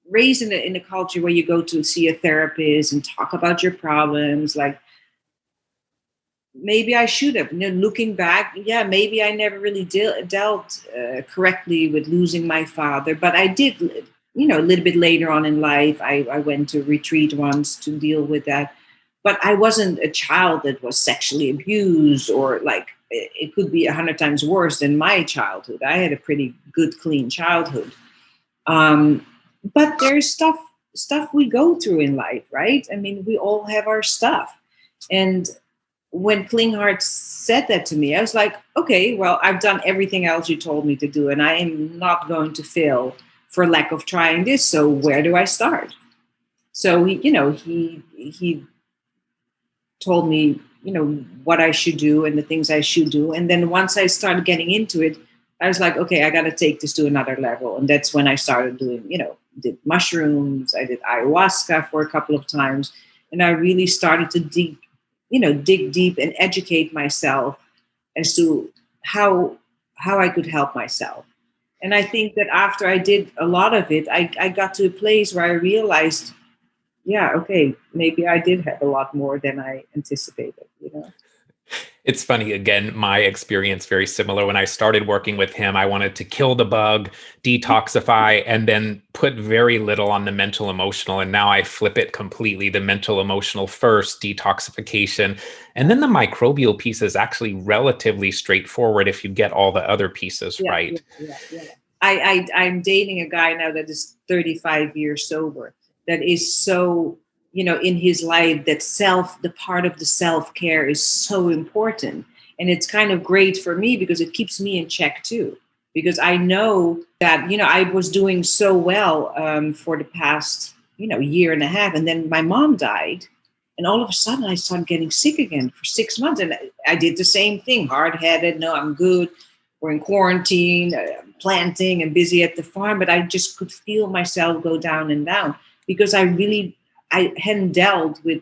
Speaker 3: raised in a culture where you go to see a therapist and talk about your problems. Like, maybe I should have. Looking back, yeah, maybe I never really dealt correctly with losing my father, but I did. A little bit later on in life, I went to retreat once to deal with that, but I wasn't a child that was sexually abused, or like it could be 100 times worse than my childhood. I had a pretty good, clean childhood, but there's stuff we go through in life, right? I mean, we all have our stuff, and when Klinghart said that to me, I was like, okay, well, I've done everything else you told me to do, and I am not going to fail for lack of trying this. So where do I start? So he told me, what I should do and the things I should do. And then once I started getting into it, I was like, okay, I got to take this to another level. And that's when I started doing, did mushrooms. I did ayahuasca for a couple of times. And I really started to dig deep and educate myself as to how I could help myself. And I think that after I did a lot of it, I got to a place where I realized, yeah, okay, maybe I did have a lot more than I anticipated,
Speaker 2: It's funny, again, my experience very similar. When I started working with him, I wanted to kill the bug, detoxify, and then put very little on the mental emotional. And now I flip it completely. The mental emotional first, detoxification. And then the microbial piece is actually relatively straightforward if you get all the other pieces right.
Speaker 3: Yeah. I'm dating a guy now that is 35 years sober, that is so in his life, that the part of the self-care is so important. And it's kind of great for me because it keeps me in check too. Because I know that, I was doing so well for the past, year and a half. And then my mom died. And all of a sudden I started getting sick again for 6 months. And I did the same thing, hard-headed. No, I'm good. We're in quarantine, planting and busy at the farm. But I just could feel myself go down and down because I hadn't dealt with,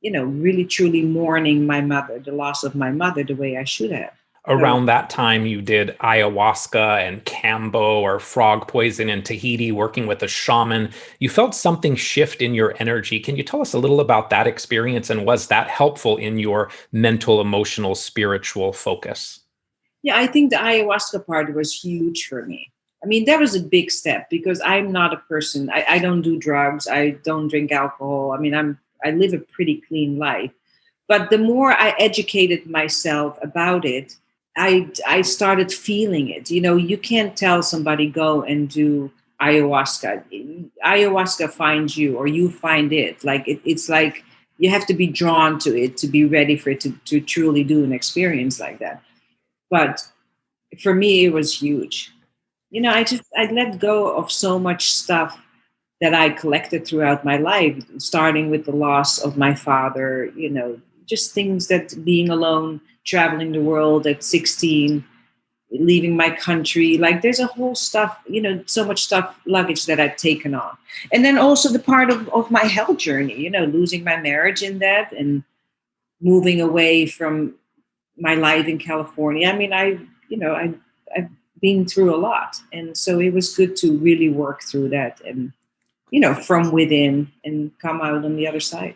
Speaker 3: really truly mourning my mother, the loss of my mother, the way I should have.
Speaker 2: Around that time, you did ayahuasca and Cambo or frog poison in Tahiti, working with a shaman. You felt something shift in your energy. Can you tell us a little about that experience? And was that helpful in your mental, emotional, spiritual focus?
Speaker 3: Yeah, I think the ayahuasca part was huge for me. I mean, that was a big step because I'm not a person. I don't do drugs. I don't drink alcohol. I mean, I live a pretty clean life. But the more I educated myself about it, I started feeling it. You can't tell somebody go and do ayahuasca. Ayahuasca finds you, or you find it. Like it's like you have to be drawn to it to be ready for it to truly do an experience like that. But for me, it was huge. I let go of so much stuff that I collected throughout my life, starting with the loss of my father, just things that being alone, traveling the world at 16, leaving my country, like there's a whole stuff, so much stuff, luggage that I've taken on. And then also the part of my health journey, losing my marriage in that and moving away from my life in California. I mean, I've been through a lot. And so it was good to really work through that and, from within and come out on the other side.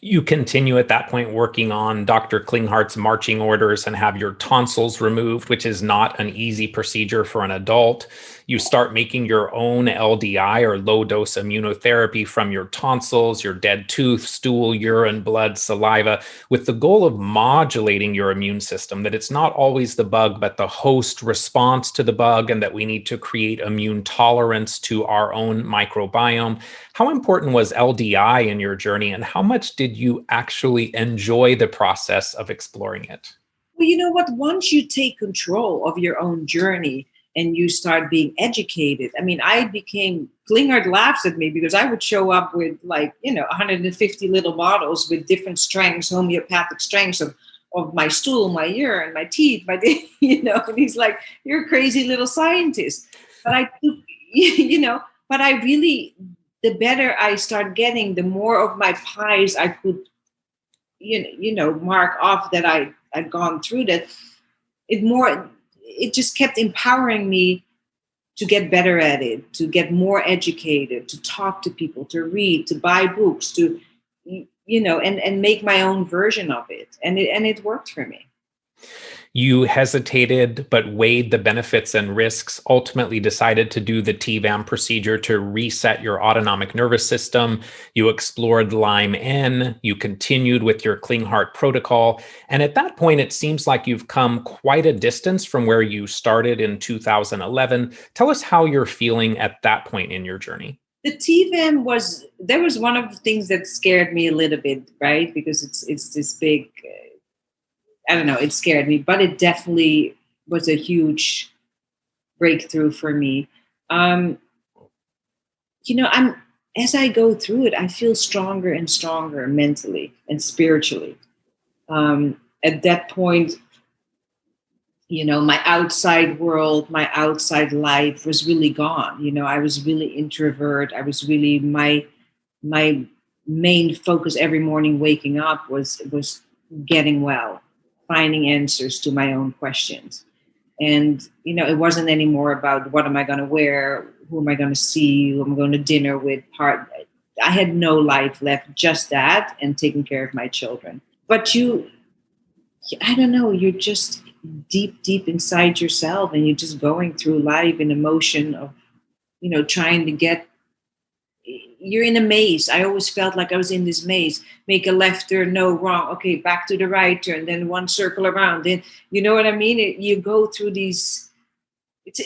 Speaker 2: You continue at that point working on Dr. Klinghart's marching orders and have your tonsils removed, which is not an easy procedure for an adult. You start making your own LDI or low dose immunotherapy from your tonsils, your dead tooth, stool, urine, blood, saliva, with the goal of modulating your immune system, that it's not always the bug, but the host response to the bug, and that we need to create immune tolerance to our own microbiome. How important was LDI in your journey, and how much did you actually enjoy the process of exploring it?
Speaker 3: Well, you know what? Once you take control of your own journey and you start being educated, I mean, Klinghart laughs at me because I would show up with 150 little bottles with different strengths, homeopathic strengths of my stool, my urine, my teeth, and he's like, you're a crazy little scientist. But I took, but I really, the better I start getting, the more of my pies I could, mark off that I'd gone through that. It just kept empowering me to get better at it, to get more educated, to talk to people, to read, to buy books, to, and make my own version of it. And it worked for me.
Speaker 2: You hesitated, but weighed the benefits and risks, ultimately decided to do the TVAM procedure to reset your autonomic nervous system. You explored Lyme N, you continued with your Klinghart protocol. And at that point, it seems like you've come quite a distance from where you started in 2011. Tell us how you're feeling at that point in your journey.
Speaker 3: The TVAM was one of the things that scared me a little bit, right? Because it's this big, I don't know, it scared me, but it definitely was a huge breakthrough for me. As I go through it, I feel stronger and stronger mentally and spiritually. At that point, my outside world, my outside life was really gone. I was really introvert. I was really, my main focus every morning waking up was getting well, finding answers to my own questions. And, it wasn't anymore about what am I going to wear, who am I going to see, who am I going to dinner with. I had no life left, just that and taking care of my children. But I don't know, you're just deep inside yourself and you're just going through life in a motion of, trying to get, you're in a maze. I always felt like I was in this maze. Make a left turn, no, wrong. Okay, back to the right turn, then one circle around. Then, you know what I mean? You go through these. It's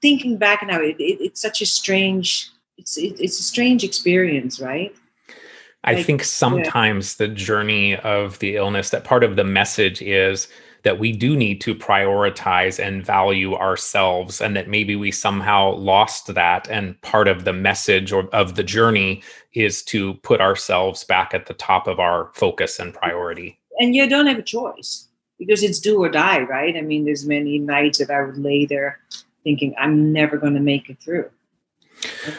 Speaker 3: thinking back now. It's such a strange. It's a strange experience, right?
Speaker 2: I think sometimes the journey of the illness, that part of the message is that we do need to prioritize and value ourselves, and that maybe we somehow lost that. And part of the message of the journey is to put ourselves back at the top of our focus and priority. And
Speaker 3: you don't have a choice because it's do or die, right? I mean, there's many nights that I would lay there thinking, I'm never going to make it through.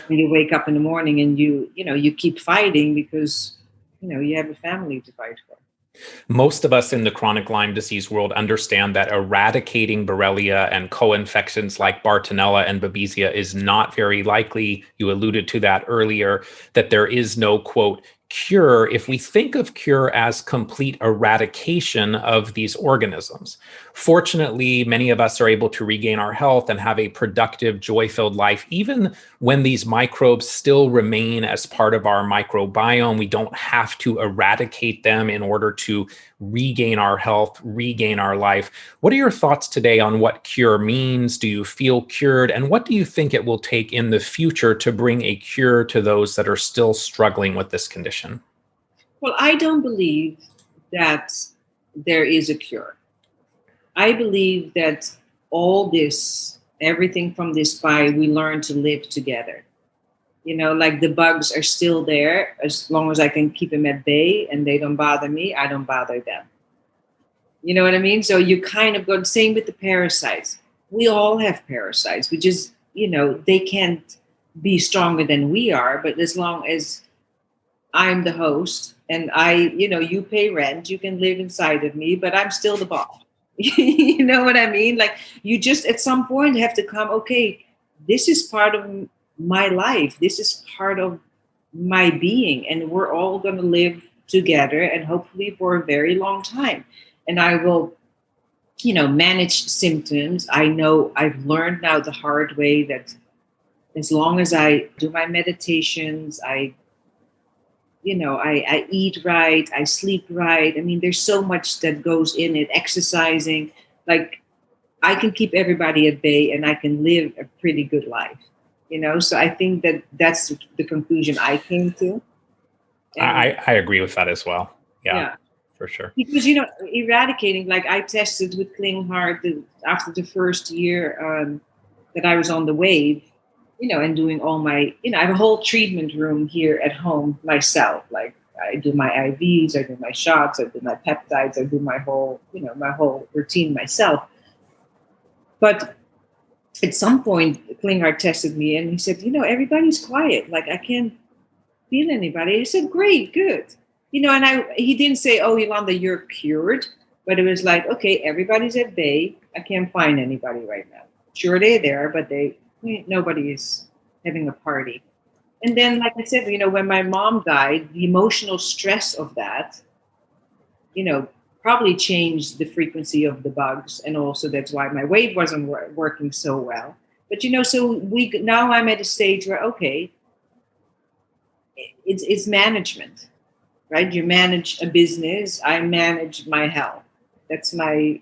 Speaker 3: And you wake up in the morning and you keep fighting because, you have a family to fight for.
Speaker 2: Most of us in the chronic Lyme disease world understand that eradicating Borrelia and co-infections like Bartonella and Babesia is not very likely. You alluded to that earlier, that there is no, quote, cure if we think of cure as complete eradication of these organisms. Fortunately, many of us are able to regain our health and have a productive, joy-filled life, even when these microbes still remain as part of our microbiome. We don't have to eradicate them in order to regain our health, regain our life. What are your thoughts today on what cure means? Do you feel cured? And what do you think it will take in the future to bring a cure to those that are still struggling with this condition?
Speaker 3: Well, I don't believe that there is a cure. I believe that all this, everything from this pie, we learn to live together. Like the bugs are still there. As long as I can keep them at bay and they don't bother me, I don't bother them. You know what I mean? So you kind of go, same with the parasites. We all have parasites. We just, they can't be stronger than we are. But as long as I'm the host and you pay rent, you can live inside of me, but I'm still the boss. You know what I mean? Like you just at some point have to come, okay, this is part of my life. This is part of my being, and we're all going to live together and hopefully for a very long time. And I will, manage symptoms. I know I've learned now the hard way that as long as I do my meditations, I eat right, I sleep right. I mean, there's so much that goes in it, exercising. Like, I can keep everybody at bay and I can live a pretty good life, So I think that that's the conclusion I came to. And
Speaker 2: I agree with that as well. Yeah, for sure.
Speaker 3: because, eradicating, like I tested with Klinghart after the first year that I was on the wave, and doing all my, I have a whole treatment room here at home myself. Like I do my IVs, I do my shots, I do my peptides, I do my whole routine myself. But at some point, Klinghart tested me and he said, everybody's quiet. Like I can't feel anybody. I said, great, good. And he didn't say, oh, Yolanda, you're cured. But it was like, okay, everybody's at bay. I can't find anybody right now. Sure, they're there, but nobody is having a party. And then, like I said, when my mom died, the emotional stress of that, probably changed the frequency of the bugs. And also that's why my wave wasn't working so well. But, so now I'm at a stage where, okay, it's management, right? You manage a business. I manage my health. That's my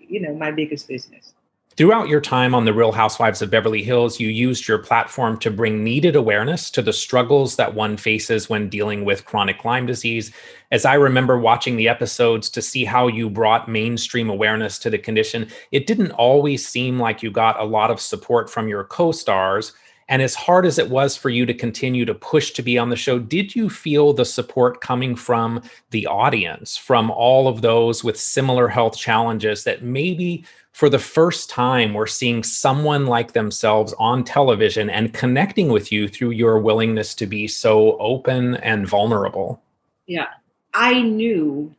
Speaker 3: biggest business.
Speaker 2: Throughout your time on The Real Housewives of Beverly Hills, you used your platform to bring needed awareness to the struggles that one faces when dealing with chronic Lyme disease. As I remember watching the episodes to see how you brought mainstream awareness to the condition, it didn't always seem like you got a lot of support from your co-stars. And as hard as it was for you to continue to push to be on the show, did you feel the support coming from the audience, from all of those with similar health challenges that maybe for the first time were seeing someone like themselves on television and connecting with you through your willingness to be so open and vulnerable?
Speaker 3: Yeah, I knew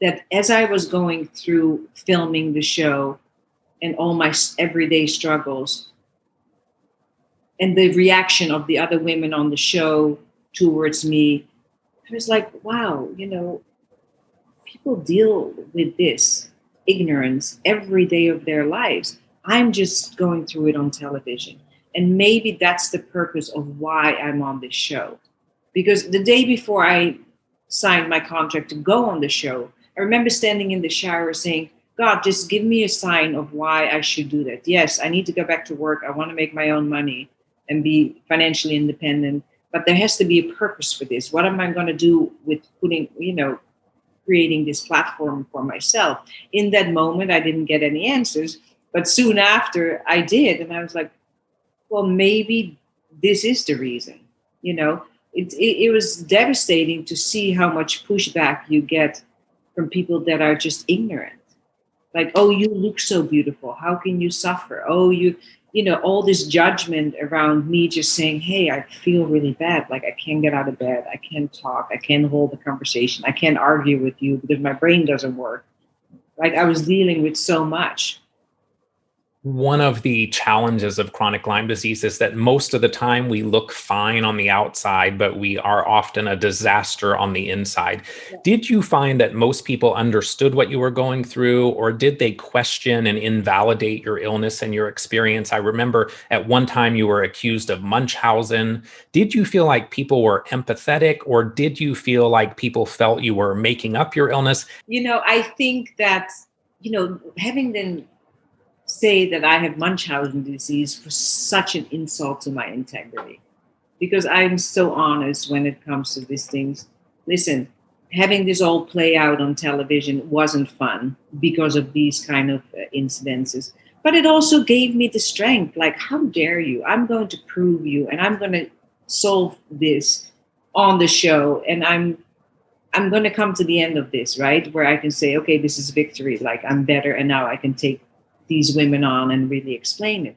Speaker 3: that as I was going through filming the show and all my everyday struggles, and the reaction of the other women on the show towards me, I was like, wow, people deal with this ignorance every day of their lives. I'm just going through it on television. And maybe that's the purpose of why I'm on this show. Because the day before I signed my contract to go on the show, I remember standing in the shower saying, God, just give me a sign of why I should do that. Yes, I need to go back to work. I want to make my own money and be financially independent. But there has to be a purpose for this. What am I going to do with creating this platform for myself? In that moment, I didn't get any answers. But soon after, I did. And I was like, well, maybe this is the reason. It was devastating to see how much pushback you get from people that are just ignorant. Like, oh, you look so beautiful. How can you suffer? Oh, all this judgment around me just saying, hey, I feel really bad. Like I can't get out of bed. I can't talk. I can't hold a conversation. I can't argue with you because my brain doesn't work. Like I was dealing with so much.
Speaker 2: One of the challenges of chronic Lyme disease is that most of the time we look fine on the outside, but we are often a disaster on the inside. Yeah. Did you find that most people understood what you were going through, or did they question and invalidate your illness and your experience? I remember at one time you were accused of Munchausen. Did you feel like people were empathetic, or did you feel like people felt you were making up your illness?
Speaker 3: I think that, having been say that I have Munchausen disease was such an insult to my integrity, because I'm so honest when it comes to these things. Listen, having this all play out on television wasn't fun because of these kind of incidences, but it also gave me the strength. Like, how dare you? I'm going to prove you, and I'm going to solve this on the show, and I'm going to come to the end of this, right? Where I can say, okay, this is victory. Like, I'm better, and now I can take these women on and really explain it.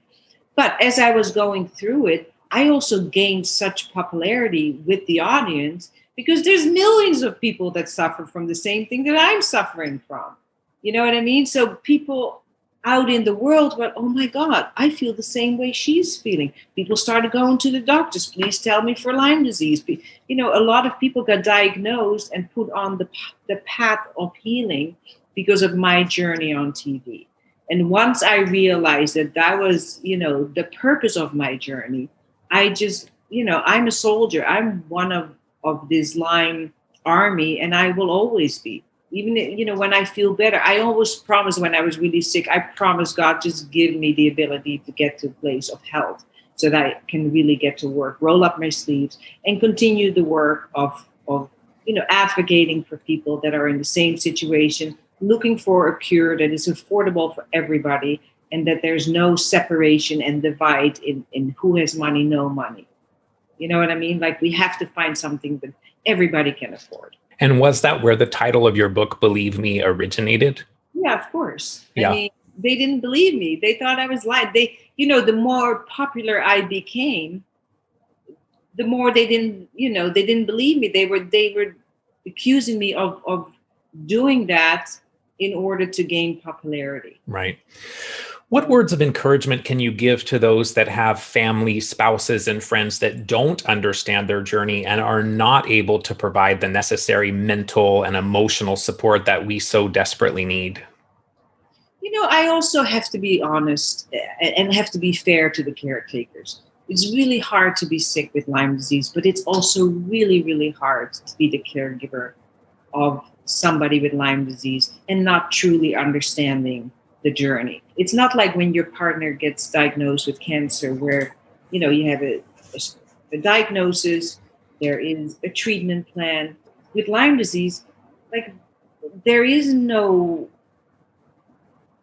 Speaker 3: But as I was going through it, I also gained such popularity with the audience because there's millions of people that suffer from the same thing that I'm suffering from. You know what I mean? So people out in the world, but oh my God, I feel the same way she's feeling. People started going to the doctors. Please tell me for Lyme disease. A lot of people got diagnosed and put on the path of healing because of my journey on TV. And once I realized that was, the purpose of my journey, I just, I'm a soldier. I'm one of this Lyme army, and I will always be. Even, when I feel better, I always promise when I was really sick, I promise God, just give me the ability to get to a place of health so that I can really get to work, roll up my sleeves, and continue the work of advocating for people that are in the same situation, looking for a cure that is affordable for everybody, and that there's no separation and divide in who has money, no money. You know what I mean? Like, we have to find something that everybody can afford.
Speaker 2: And was that where the title of your book, Believe Me, originated?
Speaker 3: Yeah, of course.
Speaker 2: Yeah.
Speaker 3: I mean, they didn't believe me. They thought I was lying. The more popular I became, the more they didn't believe me. They were accusing me of doing that in order to gain popularity.
Speaker 2: Right. What words of encouragement can you give to those that have family, spouses, and friends that don't understand their journey and are not able to provide the necessary mental and emotional support that we so desperately need?
Speaker 3: I also have to be honest and have to be fair to the caretakers. It's really hard to be sick with Lyme disease, but it's also really, really hard to be the caregiver of somebody with Lyme disease and not truly understanding the journey. It's not like when your partner gets diagnosed with cancer where, you have a diagnosis, there is a treatment plan. With Lyme disease, like, there is no,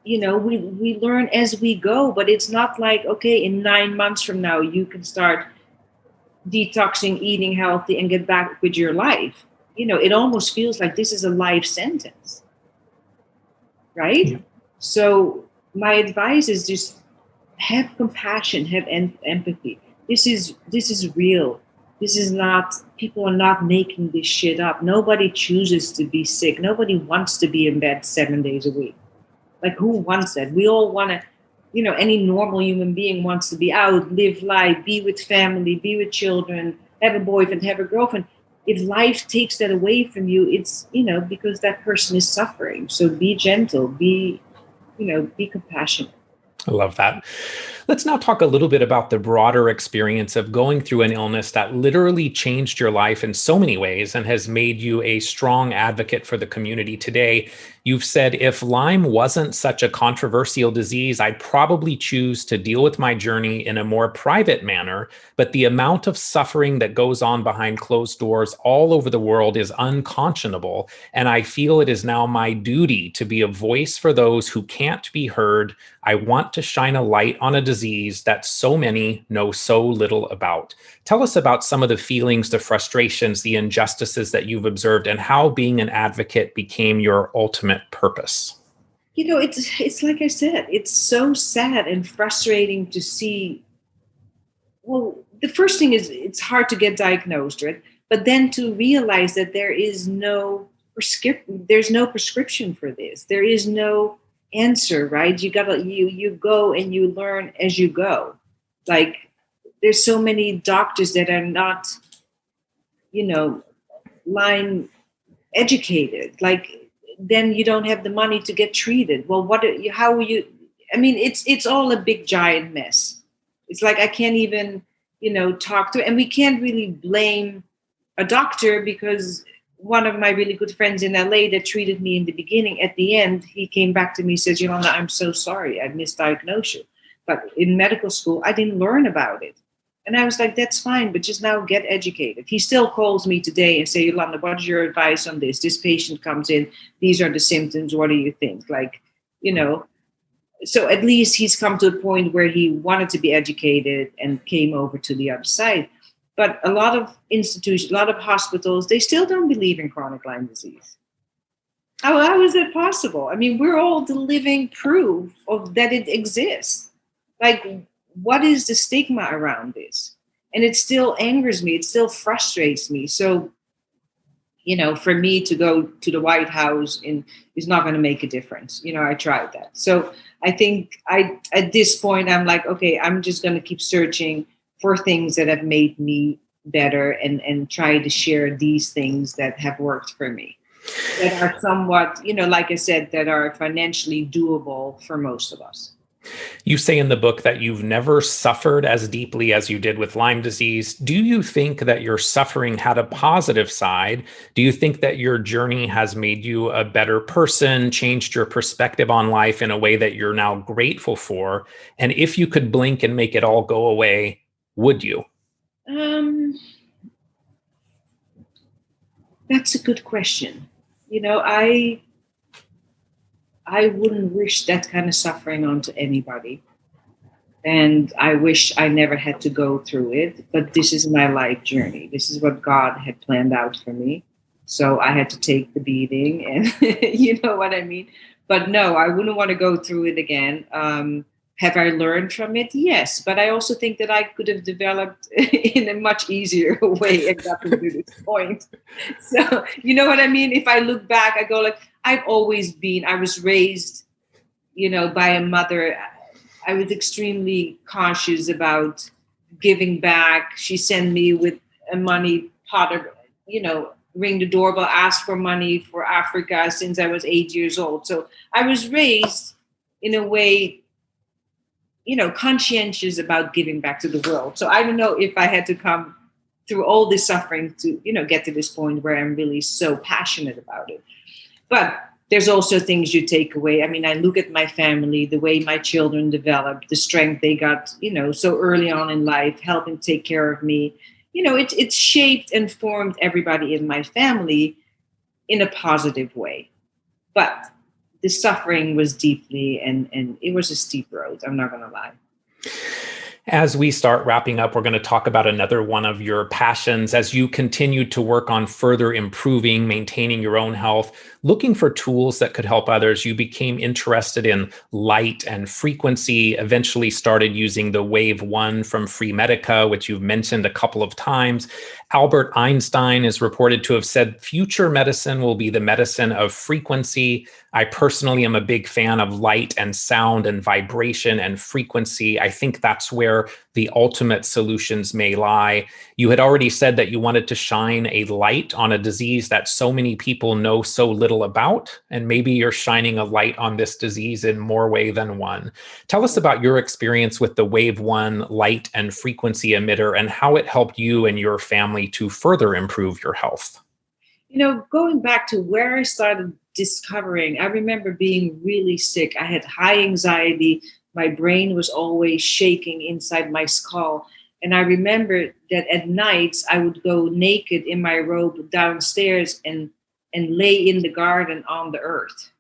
Speaker 3: we learn as we go, but it's not like, okay, in 9 months from now, you can start detoxing, eating healthy, and get back with your life. It almost feels like this is a life sentence, right? Yeah. So my advice is just have compassion, have empathy. This is real. This is not, people are not making this shit up. Nobody chooses to be sick. Nobody wants to be in bed 7 days a week. Like, who wants that? We all want to, any normal human being wants to be out, live life, be with family, be with children, have a boyfriend, have a girlfriend. If life takes that away from you, it's, because that person is suffering. So be gentle, be compassionate.
Speaker 2: I love that. Let's now talk a little bit about the broader experience of going through an illness that literally changed your life in so many ways and has made you a strong advocate for the community today. You've said, if Lyme wasn't such a controversial disease, I'd probably choose to deal with my journey in a more private manner. But the amount of suffering that goes on behind closed doors all over the world is unconscionable. And I feel it is now my duty to be a voice for those who can't be heard. I want to shine a light on a disease that so many know so little about. Tell us about some of the feelings, the frustrations, the injustices that you've observed, and how being an advocate became your ultimate purpose.
Speaker 3: It's like I said, it's so sad and frustrating to see. Well, the first thing is it's hard to get diagnosed, right? But then to realize that there is no prescription for this. There is no answer, right? You go and you learn as you go. Like, there's so many doctors that are not, Lyme educated. Like, then you don't have the money to get treated. Well, how are you? I mean, it's all a big giant mess. It's like I can't even, talk to, and we can't really blame a doctor, because one of my really good friends in LA that treated me in the beginning, at the end, he came back to me and says, Yolanda, I'm so sorry, I misdiagnosed you. But in medical school, I didn't learn about it. And I was like, that's fine, but just now get educated. He still calls me today and say, Yolanda, what is your advice on this? This patient comes in, these are the symptoms, what do you think? Like, so at least he's come to a point where he wanted to be educated and came over to the other side. But a lot of institutions, a lot of hospitals, they still don't believe in chronic Lyme disease. How is that possible? I mean, we're all the living proof of that it exists. Like, what is the stigma around this? And it still angers me. It still frustrates me. So for me to go to the White House is not going to make a difference. I tried that. So I think at this point, I'm like, okay, I'm just going to keep searching for things that have made me better and try to share these things that have worked for me, that are somewhat, like I said, that are financially doable for most of us.
Speaker 2: You say in the book that you've never suffered as deeply as you did with Lyme disease. Do you think that your suffering had a positive side? Do you think that your journey has made you a better person, changed your perspective on life in a way that you're now grateful for? And if you could blink and make it all go away, would you?
Speaker 3: That's a good question. I wouldn't wish that kind of suffering onto anybody. And I wish I never had to go through it. But this is my life journey. This is what God had planned out for me. So I had to take the beating, and you know what I mean? But no, I wouldn't want to go through it again. Have I learned from it? Yes. But I also think that I could have developed in a much easier way and gotten to this point. So, you know what I mean? If I look back, I go like, I was raised, by a mother. I was extremely cautious about giving back. She sent me with a money pot of, ring the doorbell, ask for money for Africa since I was 8 years old. So I was raised in a way, conscientious about giving back to the world. So I don't know if I had to come through all this suffering to, get to this point where I'm really so passionate about it. But there's also things you take away. I mean, I look at my family, the way my children developed, the strength they got, so early on in life, helping take care of me. It's shaped and formed everybody in my family in a positive way. But the suffering was deeply, and it was a steep road. I'm not going to lie.
Speaker 2: As we start wrapping up, we're going to talk about another one of your passions as you continue to work on further improving, maintaining your own health, looking for tools that could help others. You became interested in light and frequency, eventually started using the Wave 1 from Free Medica, which you've mentioned a couple of times. Albert Einstein is reported to have said, future medicine will be the medicine of frequency. I personally am a big fan of light and sound and vibration and frequency. I think that's where the ultimate solutions may lie. You had already said that you wanted to shine a light on a disease that so many people know so little about, and maybe you're shining a light on this disease in more way than one. Tell us about your experience with the Wave 1 light and frequency emitter and how it helped you and your family to further improve your health.
Speaker 3: Going back to where I started discovering, I remember being really sick. I had high anxiety. My brain was always shaking inside my skull. And I remember that at nights I would go naked in my robe downstairs and lay in the garden on the earth.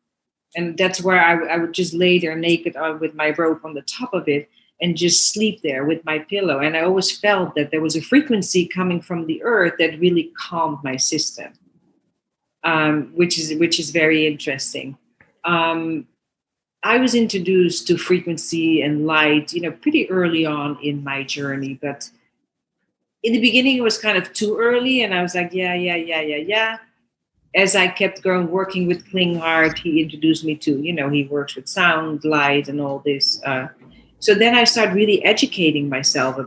Speaker 3: And that's where I would just lay there naked with my robe on the top of it and just sleep there with my pillow. And I always felt that there was a frequency coming from the earth that really calmed my system. Which is very interesting. I was introduced to frequency and light, pretty early on in my journey. But in the beginning, it was kind of too early, and I was like, yeah. As I kept going, working with Klinghart, he introduced me to, he works with sound, light, and all this. So then I started really educating myself,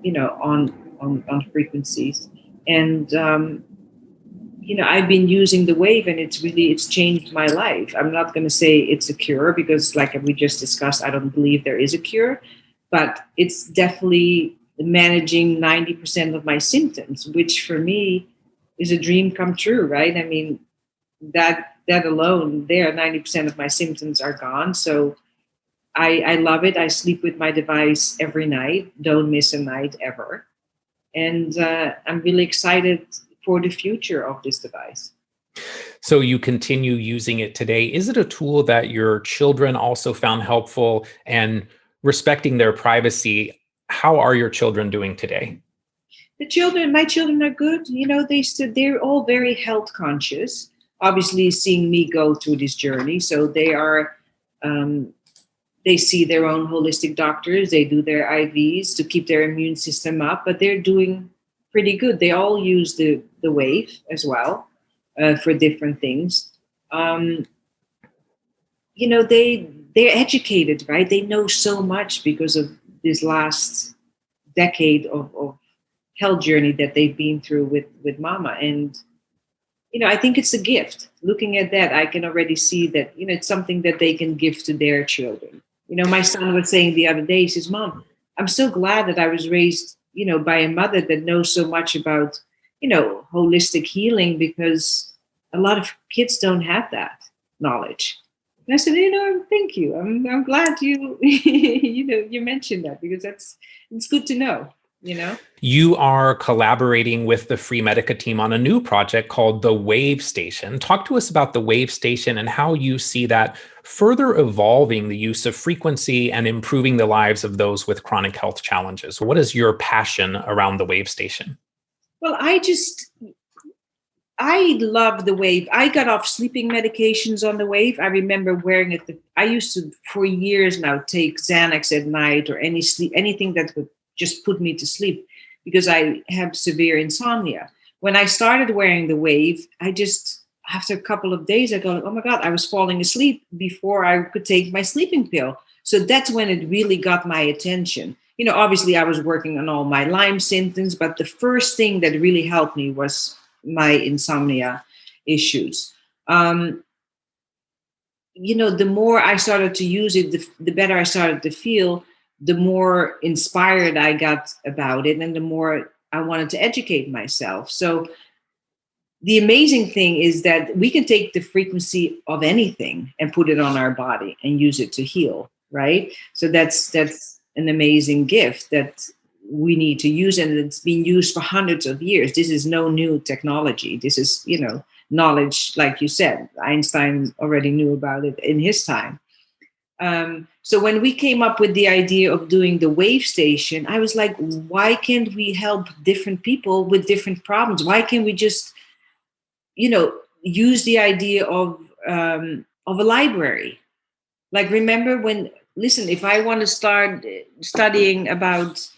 Speaker 3: on frequencies, and I've been using the wave, and it's changed my life. I'm not going to say it's a cure because, like we just discussed, I don't believe there is a cure, but it's definitely managing 90% of my symptoms, which for me is a dream come true, right? I mean, that alone, 90% of my symptoms are gone. So I love it. I sleep with my device every night, don't miss a night ever. And I'm really excited for the future of this device.
Speaker 2: So you continue using it today. Is it a tool that your children also found helpful? And respecting their privacy, how are your children doing today?
Speaker 3: My children are good. They're all very health conscious, obviously seeing me go through this journey. So they are, they see their own holistic doctors. They do their IVs to keep their immune system up, but they're doing pretty good. They all use the wave as well. for different things. They're educated, right? They know so much because of this last decade of health journey that they've been through with Mama. And I think it's a gift. Looking at that, I can already see that it's something that they can give to their children. My son was saying the other day, he says, "Mom, I'm so glad that I was raised by a mother that knows so much about holistic healing, because a lot of kids don't have that knowledge." And I said, thank you. I'm glad you you mentioned that, because it's good to know.
Speaker 2: You are collaborating with the Free Medica team on a new project called the Wave Station. Talk to us about the Wave Station and how you see that further evolving the use of frequency and improving the lives of those with chronic health challenges. What is your passion around the Wave Station?
Speaker 3: Well, I love the Wave. I got off sleeping medications on the Wave. I remember wearing it. I used to, for years now, take Xanax at night or anything that would just put me to sleep, because I have severe insomnia. When I started wearing the Wave, after a couple of days, I go, oh my God, I was falling asleep before I could take my sleeping pill. So that's when it really got my attention. Obviously I was working on all my Lyme symptoms, but the first thing that really helped me was my insomnia issues. The more I started to use it, the better I started to feel, the more inspired I got about it, and the more I wanted to educate myself. So the amazing thing is that we can take the frequency of anything and put it on our body and use it to heal, right? So that's an amazing gift that we need to use, and it's been used for hundreds of years. This is no new technology. This is, knowledge, like you said. Einstein already knew about it in his time. So when we came up with the idea of doing the Wave Station, I was like, why can't we help different people with different problems? Why can't we just, use the idea of a library? Like, remember if I want to start studying about,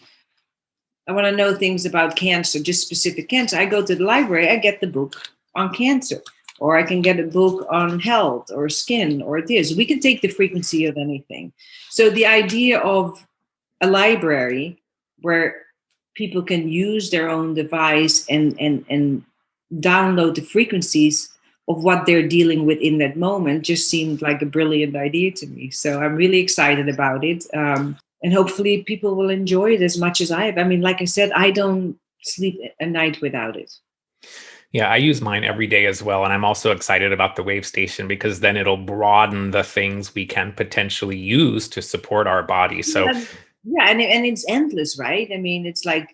Speaker 3: I want to know things about cancer, just specific cancer, I go to the library, I get the book on cancer. Or I can get a book on health or skin or this. We can take the frequency of anything. So the idea of a library where people can use their own device and download the frequencies of what they're dealing with in that moment just seemed like a brilliant idea to me. So I'm really excited about it. And hopefully people will enjoy it as much as I have. I mean, like I said, I don't sleep a night without it.
Speaker 2: Yeah, I use mine every day as well. And I'm also excited about the Wave Station because then it'll broaden the things we can potentially use to support our body. So
Speaker 3: and it's endless, right? I mean, it's like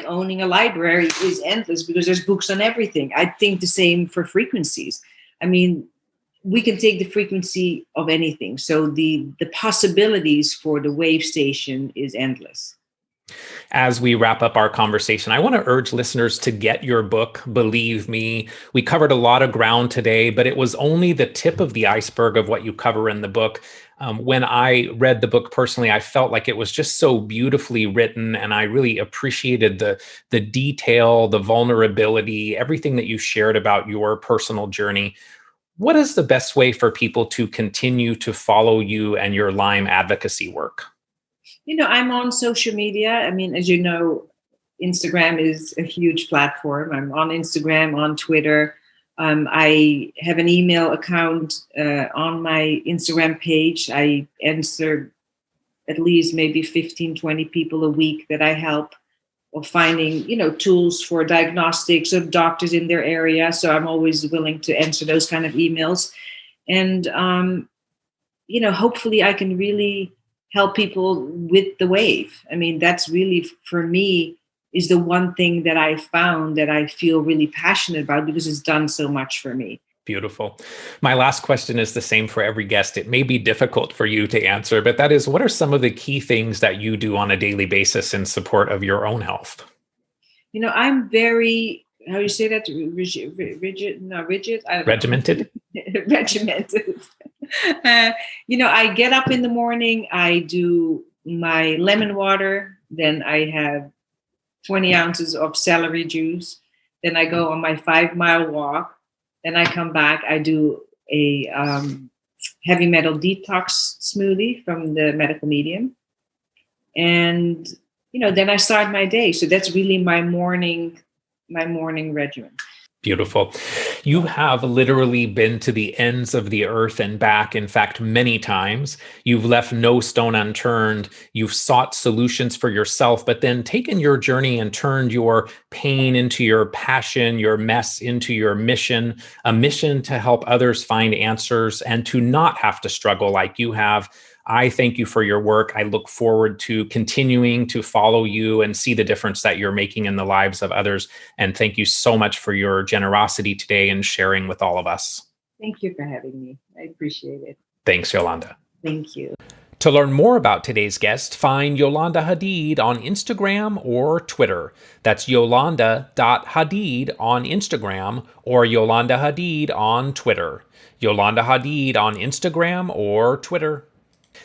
Speaker 3: owning a library is endless because there's books on everything. I think the same for frequencies. I mean, we can take the frequency of anything. So the possibilities for the Wave Station is endless.
Speaker 2: As we wrap up our conversation, I want to urge listeners to get your book. Believe me, we covered a lot of ground today, but it was only the tip of the iceberg of what you cover in the book. When I read the book personally, I felt like it was just so beautifully written, and I really appreciated the detail, the vulnerability, everything that you shared about your personal journey. What is the best way for people to continue to follow you and your Lyme advocacy work?
Speaker 3: I'm on social media. I mean, as you know, Instagram is a huge platform. I'm on Instagram, on Twitter. I have an email account on my Instagram page. I answer at least maybe 15, 20 people a week that I help of finding, tools for diagnostics of doctors in their area. So I'm always willing to answer those kind of emails. And, hopefully I can really help people with the Wave. I mean, that's really, for me, is the one thing that I found that I feel really passionate about because it's done so much for me.
Speaker 2: Beautiful. My last question is the same for every guest. It may be difficult for you to answer, but that is, what are some of the key things that you do on a daily basis in support of your own health?
Speaker 3: I'm very, how do you say that? Rigid? I don't
Speaker 2: Regimented?
Speaker 3: Regimented. I get up in the morning, I do my lemon water, then I have 20 ounces of celery juice, then I go on my 5-mile walk, Then I come back, I do a heavy metal detox smoothie from the medical medium. And, then I start my day. So that's really my morning regimen.
Speaker 2: Beautiful. You have literally been to the ends of the earth and back, in fact, many times. You've left no stone unturned. You've sought solutions for yourself, but then taken your journey and turned your pain into your passion, your mess into your mission, a mission to help others find answers and to not have to struggle like you have. I thank you for your work. I look forward to continuing to follow you and see the difference that you're making in the lives of others. And thank you so much for your generosity today and sharing with all of us.
Speaker 3: Thank you for having me. I appreciate it.
Speaker 2: Thanks, Yolanda.
Speaker 3: Thank you.
Speaker 2: To learn more about today's guest, find Yolanda Hadid on Instagram or Twitter. That's Yolanda.Hadid on Instagram or Yolanda Hadid on Twitter. Yolanda Hadid on Instagram or Twitter.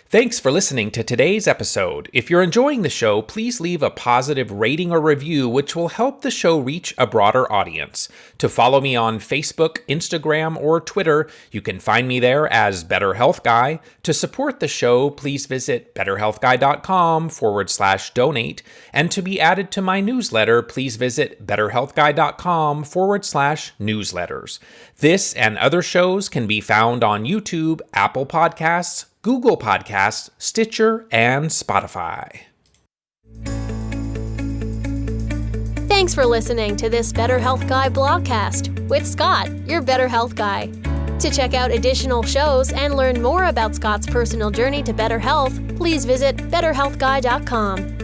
Speaker 2: Thanks for listening to today's episode. If you're enjoying the show, please leave a positive rating or review, which will help the show reach a broader audience. To follow me on Facebook, Instagram, or Twitter, you can find me there as Better Health Guy. To support the show, please visit betterhealthguy.com/donate. And to be added to my newsletter, please visit betterhealthguy.com/newsletters. This and other shows can be found on YouTube, Apple Podcasts, Google Podcasts, Stitcher, and Spotify.
Speaker 1: Thanks for listening to this Better Health Guy blogcast with Scott, your Better Health Guy. To check out additional shows and learn more about Scott's personal journey to better health, please visit betterhealthguy.com.